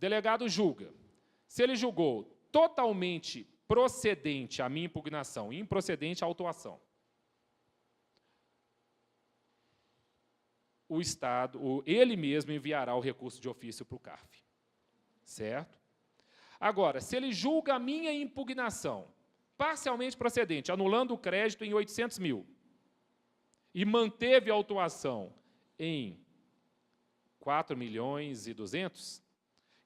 Speaker 1: delegado julga. Se ele julgou totalmente procedente a minha impugnação e improcedente a autuação, o Estado, ele mesmo enviará o recurso de ofício para o CARF. Certo? Agora, se ele julga a minha impugnação parcialmente procedente, anulando o crédito em 800 mil, e manteve a autuação em 4.200.000,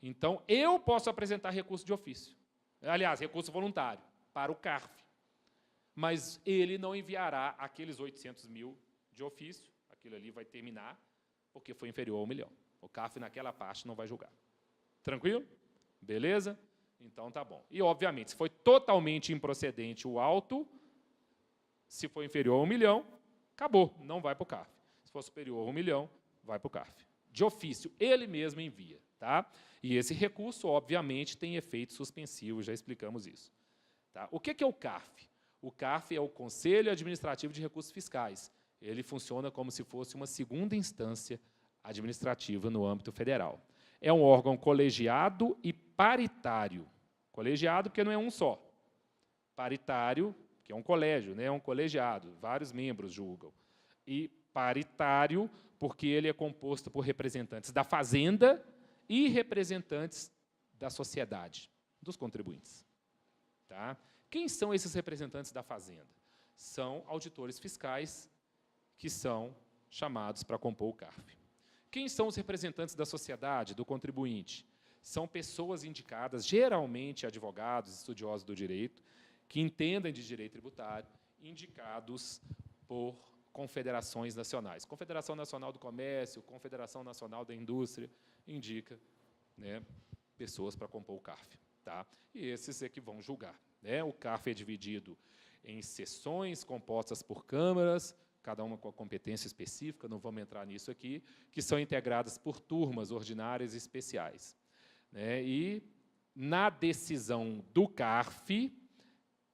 Speaker 1: então eu posso apresentar recurso de ofício. Aliás, recurso voluntário, para o CARF. Mas ele não enviará aqueles 800 mil de ofício, aquilo ali vai terminar, porque foi inferior a 1 milhão. O CARF, naquela parte, não vai julgar. Tranquilo? Beleza? Então, tá bom. E, obviamente, se foi totalmente improcedente o auto, se for inferior a 1 milhão, acabou, não vai para o CARF. Se for superior a 1 milhão, vai para o CARF. De ofício, ele mesmo envia. Tá? E esse recurso, obviamente, tem efeito suspensivo, já explicamos isso. Tá? O que é o CARF? O CARF é o Conselho Administrativo de Recursos Fiscais. Ele funciona como se fosse uma segunda instância administrativa no âmbito federal. É um órgão colegiado e paritário. Colegiado porque não é um só. Paritário, que é um colégio, né? É um colegiado, vários membros julgam. E paritário, porque ele é composto por representantes da Fazenda e representantes da sociedade, dos contribuintes. Tá? Quem são esses representantes da Fazenda? São auditores fiscais que são chamados para compor o CARF. Quem são os representantes da sociedade, do contribuinte? São pessoas indicadas, geralmente advogados, estudiosos do direito, que entendem de direito tributário, indicados por confederações nacionais. Confederação Nacional do Comércio, Confederação Nacional da Indústria, indica, né, pessoas para compor o CARF. Tá? E esses é que vão julgar. Né? O CARF é dividido em seções compostas por câmaras, cada uma com a competência específica, não vamos entrar nisso aqui, que são integradas por turmas ordinárias e especiais. Né? E, na decisão do CARF,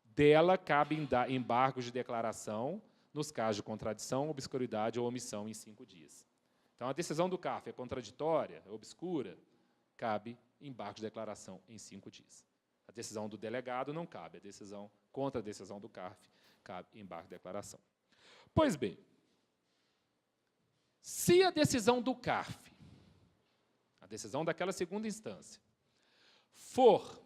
Speaker 1: dela cabe embargos de declaração, nos casos de contradição, obscuridade ou omissão em 5 dias. Então, a decisão do CARF é contraditória, é obscura, cabe embargo de declaração em 5 dias. A decisão do delegado não cabe, a decisão contra a decisão do CARF cabe embargo de declaração. Pois bem, se a decisão do CARF, a decisão daquela segunda instância, for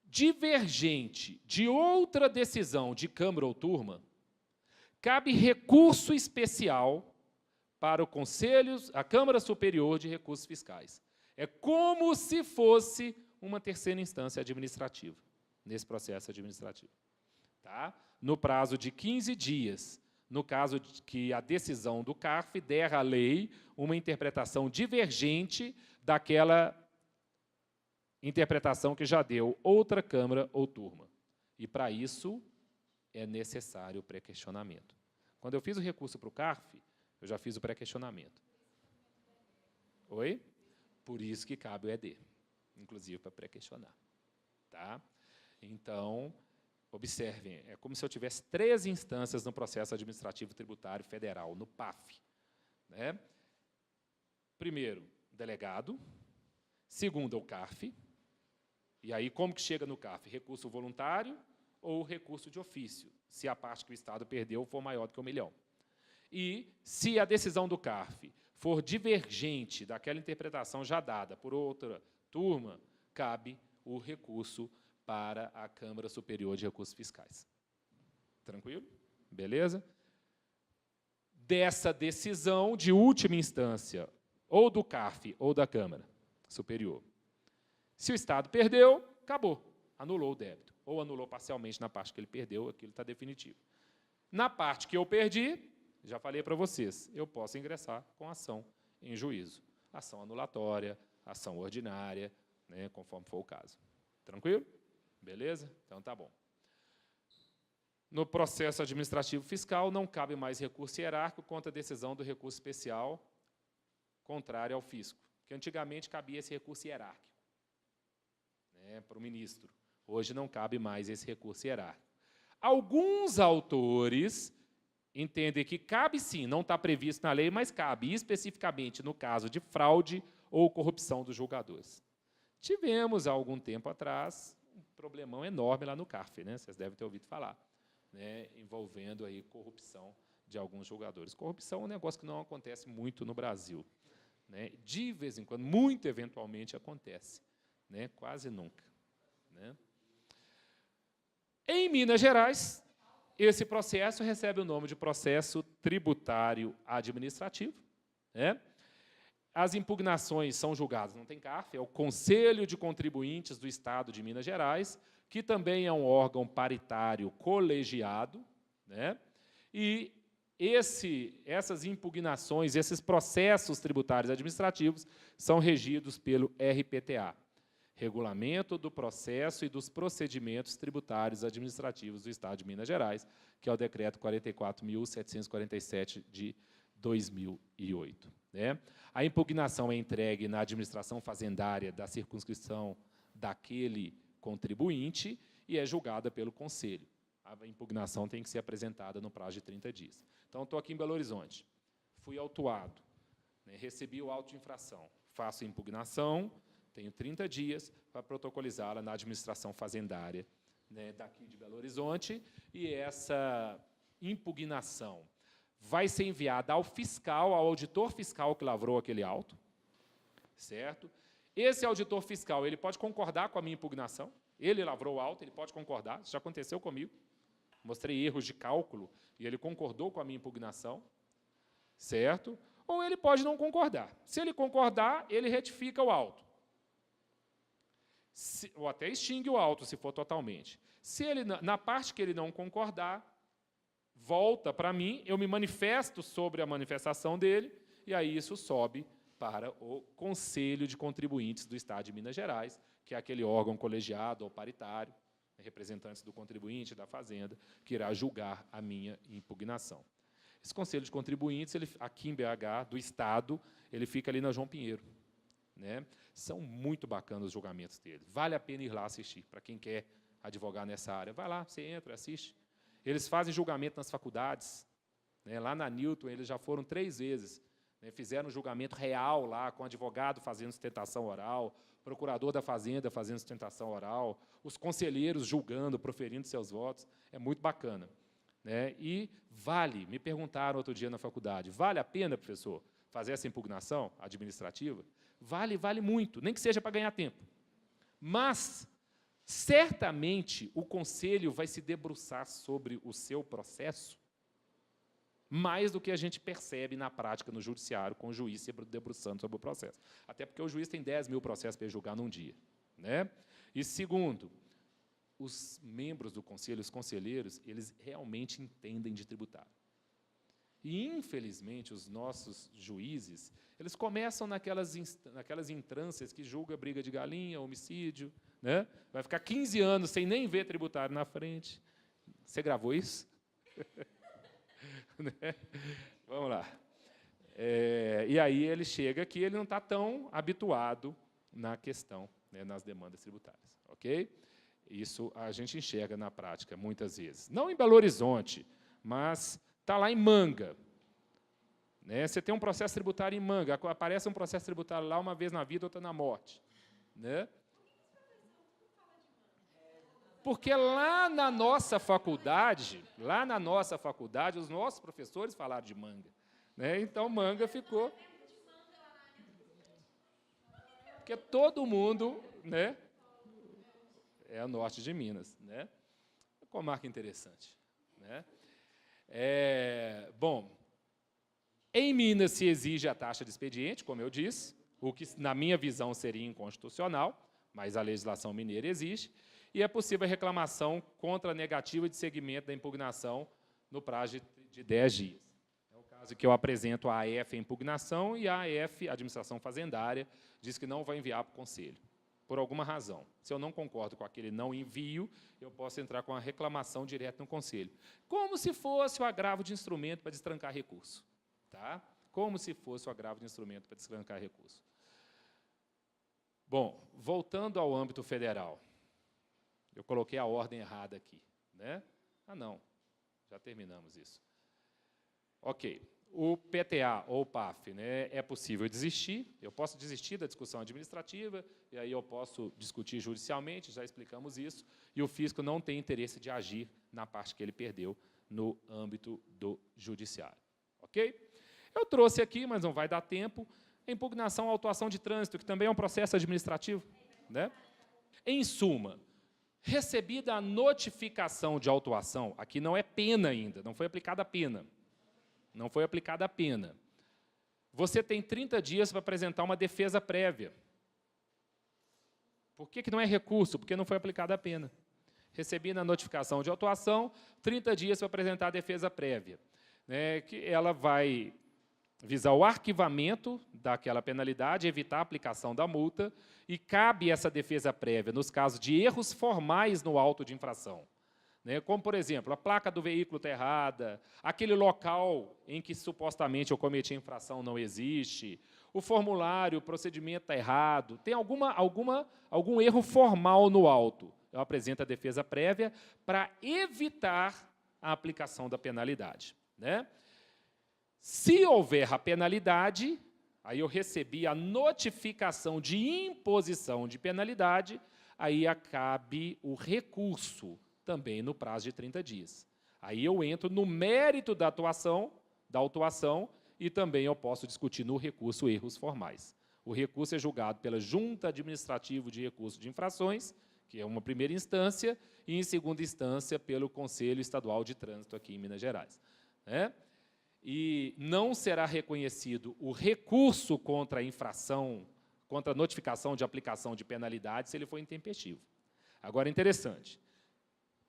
Speaker 1: divergente de outra decisão de Câmara ou turma, cabe recurso especial para o Conselho, a Câmara Superior de Recursos Fiscais. É como se fosse uma terceira instância administrativa, nesse processo administrativo. Tá? No prazo de 15 dias, no caso de que a decisão do CARF der à lei uma interpretação divergente daquela interpretação que já deu outra Câmara ou turma. E, para isso, é necessário o pré-questionamento. Quando eu fiz o recurso para o CARF, eu já fiz o pré-questionamento. Oi? Por isso que cabe o ED, inclusive para pré-questionar. Tá? Então, observem, é como se eu tivesse 3 instâncias no processo administrativo tributário federal, no PAF. Né? Primeiro, delegado. Segundo, o CARF. E aí, como que chega no CARF? Recurso voluntário ou recurso de ofício, se a parte que o Estado perdeu for maior do que 1 milhão. E, se a decisão do CARF for divergente daquela interpretação já dada por outra turma, cabe o recurso para a Câmara Superior de Recursos Fiscais. Tranquilo? Beleza? Dessa decisão de última instância, ou do CARF ou da Câmara Superior, se o Estado perdeu, acabou, anulou o débito, ou anulou parcialmente na parte que ele perdeu, aquilo está definitivo. Na parte que eu perdi, já falei para vocês, eu posso ingressar com ação em juízo. Ação anulatória, ação ordinária, né, conforme for o caso. Tranquilo? Beleza? Então, tá bom. No processo administrativo fiscal, não cabe mais recurso hierárquico contra a decisão do recurso especial contrário ao fisco, que antigamente cabia esse recurso hierárquico, né, para o ministro. Hoje não cabe mais esse recurso hierárquico. Alguns autores entendem que cabe sim, não está previsto na lei, mas cabe especificamente no caso de fraude ou corrupção dos julgadores. Tivemos, há algum tempo atrás, um problemão enorme lá no CARF, né? Vocês devem ter ouvido falar, né? Envolvendo aí corrupção de alguns julgadores. Corrupção é um negócio que não acontece muito no Brasil, né? De vez em quando, muito eventualmente acontece, né? Quase nunca, né? Em Minas Gerais, esse processo recebe o nome de processo tributário administrativo, né? As impugnações são julgadas, não tem CARF, é o Conselho de Contribuintes do Estado de Minas Gerais, que também é um órgão paritário colegiado, né? E essas impugnações, esses processos tributários administrativos, são regidos pelo RPTA, Regulamento do Processo e dos Procedimentos Tributários Administrativos do Estado de Minas Gerais, que é o Decreto 44.747 de 2008. Né? A impugnação é entregue na administração fazendária da circunscrição daquele contribuinte e é julgada pelo Conselho. A impugnação tem que ser apresentada no prazo de 30 dias. Então, estou aqui em Belo Horizonte, fui autuado, né, recebi o auto de infração, faço a impugnação, tenho 30 dias para protocolizá-la na administração fazendária, né, daqui de Belo Horizonte, e essa impugnação vai ser enviada ao fiscal, ao auditor fiscal que lavrou aquele auto, certo? Esse auditor fiscal, ele pode concordar com a minha impugnação, ele lavrou o auto, ele pode concordar, isso já aconteceu comigo, mostrei erros de cálculo e ele concordou com a minha impugnação, certo? Ou ele pode não concordar. Se ele concordar, ele retifica o auto. Ou até extingue o auto, se for totalmente. Se ele, na parte que ele não concordar, volta para mim, eu me manifesto sobre a manifestação dele, e aí isso sobe para o Conselho de Contribuintes do Estado de Minas Gerais, que é aquele órgão colegiado ou paritário, representantes do contribuinte, da fazenda, que irá julgar a minha impugnação. Esse Conselho de Contribuintes, ele, aqui em BH, do Estado, ele fica ali na João Pinheiro. Né? São muito bacanas os julgamentos dele. Vale a pena ir lá assistir, para quem quer advogar nessa área. Vai lá, você entra, assiste. Eles fazem julgamento nas faculdades. Né? Lá na Newton, eles já foram 3 vezes. Né? Fizeram um julgamento real lá, com advogado fazendo sustentação oral, procurador da Fazenda fazendo sustentação oral, os conselheiros julgando, proferindo seus votos. É muito bacana. Né? E vale, me perguntaram outro dia na faculdade, vale a pena, professor, fazer essa impugnação administrativa? Vale, vale muito, nem que seja para ganhar tempo. Mas, certamente, o Conselho vai se debruçar sobre o seu processo mais do que a gente percebe na prática no judiciário, com o juiz se debruçando sobre o processo. Até porque o juiz tem 10 mil processos para julgar num dia. Né? E, segundo, os membros do Conselho, os conselheiros, eles realmente entendem de tributário. E, infelizmente, os nossos juízes, eles começam naquelas intrâncias que julga briga de galinha, homicídio, né? Vai ficar 15 anos sem nem ver tributário na frente. Você gravou isso? Né? Vamos lá. E aí ele chega que ele não está tão habituado na questão, né, nas demandas tributárias. Ok? Isso a gente enxerga na prática, muitas vezes. Não em Belo Horizonte, mas está lá em Manga. Né? Você tem um processo tributário em Manga, aparece um processo tributário lá uma vez na vida, outra na morte. Né? Porque lá na nossa faculdade, os nossos professores falaram de Manga. Né? Então, Manga ficou... Porque todo mundo... Né? É a norte de Minas. Né? Comarca interessante. Né? Bom, em Minas se exige a taxa de expediente, como eu disse, o que, na minha visão, seria inconstitucional, mas a legislação mineira exige, e é possível a reclamação contra a negativa de seguimento da impugnação no prazo de 10 dias. É o caso que eu apresento a AF a impugnação e a AF, a Administração Fazendária, diz que não vai enviar para o Conselho, por alguma razão. Se eu não concordo com aquele não envio, eu posso entrar com a reclamação direto no Conselho. Como se fosse o agravo de instrumento para destrancar recurso. Tá? Como se fosse o agravo de instrumento para destrancar recurso. Bom, voltando ao âmbito federal. Eu coloquei a ordem errada aqui. Né? Ah, não. Já terminamos isso. Ok. o PTA ou PAF, né, é possível desistir, eu posso desistir da discussão administrativa, e aí eu posso discutir judicialmente, já explicamos isso, e o fisco não tem interesse de agir na parte que ele perdeu no âmbito do judiciário. Ok? Eu trouxe aqui, mas não vai dar tempo, a impugnação à autuação de trânsito, que também é um processo administrativo. Né? Em suma, recebida a notificação de autuação, aqui não é pena ainda, não foi aplicada a pena. Não foi aplicada a pena. Você tem 30 dias para apresentar uma defesa prévia. Por que não é recurso? Porque não foi aplicada a pena. Recebida a notificação de autuação, 30 dias para apresentar a defesa prévia. Né, que ela vai visar o arquivamento daquela penalidade, evitar a aplicação da multa, e cabe essa defesa prévia nos casos de erros formais no auto de infração. Né, como, por exemplo, a placa do veículo está errada, aquele local em que supostamente eu cometi a infração não existe, o formulário, o procedimento está errado, tem algum erro formal no auto. Eu apresento a defesa prévia para evitar a aplicação da penalidade. Né? Se houver a penalidade, aí eu recebi a notificação de imposição de penalidade, aí cabe o recurso, também no prazo de 30 dias. Aí eu entro no mérito da autuação, e também eu posso discutir no recurso erros formais. O recurso é julgado pela Junta Administrativa de Recursos de Infrações, que é uma primeira instância, e, em segunda instância, pelo Conselho Estadual de Trânsito aqui em Minas Gerais. Né? E não será reconhecido o recurso contra a infração, contra a notificação de aplicação de penalidade, se ele for intempestivo. Agora, interessante,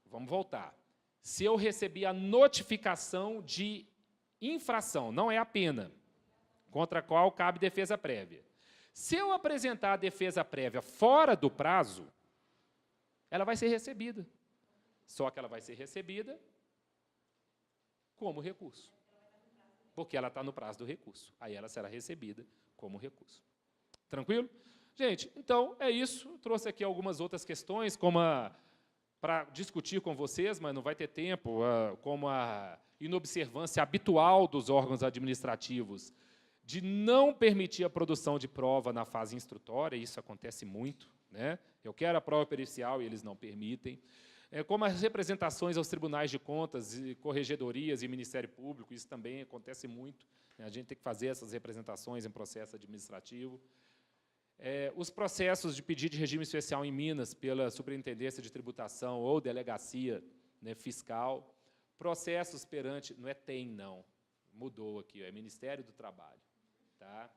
Speaker 1: vamos voltar. Se eu recebi a notificação de infração, não é a pena, contra a qual cabe defesa prévia. Se eu apresentar a defesa prévia fora do prazo, ela vai ser recebida. Só que ela vai ser recebida como recurso. Porque ela está no prazo do recurso. Aí ela será recebida como recurso. Tranquilo? Gente, então, é isso. Eu trouxe aqui algumas outras questões, como para discutir com vocês, mas não vai ter tempo, como a inobservância habitual dos órgãos administrativos de não permitir a produção de prova na fase instrutória, isso acontece muito. Né? Eu quero a prova pericial e eles não permitem. Como as representações aos tribunais de contas, e corregedorias e Ministério Público, isso também acontece muito. Né? A gente tem que fazer essas representações em processo administrativo. Os processos de pedido de regime especial em Minas pela Superintendência de Tributação ou Delegacia, né, Fiscal. Processos perante... Não é TEM, não. Mudou aqui, é Ministério do Trabalho. Tá?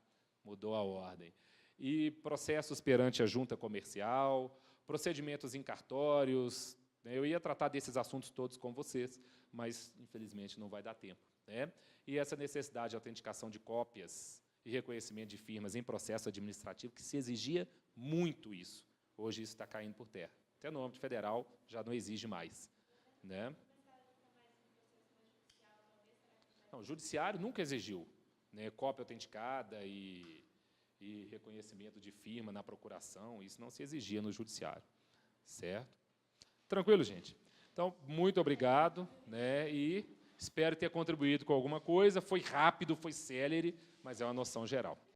Speaker 1: Mudou a ordem. E processos perante a Junta Comercial, procedimentos em cartórios. Né? Eu ia tratar desses assuntos todos com vocês, mas, infelizmente, não vai dar tempo. Né? E essa necessidade de autenticação de cópias e reconhecimento de firmas em processo administrativo, que se exigia muito isso. Hoje isso está caindo por terra. Até no âmbito federal já não exige mais. Né? Não, o judiciário nunca exigiu, né, cópia autenticada e reconhecimento de firma na procuração, isso não se exigia no judiciário. Certo? Tranquilo, gente? Então, muito obrigado, né, e espero ter contribuído com alguma coisa. Foi rápido, foi célere, mas é uma noção geral.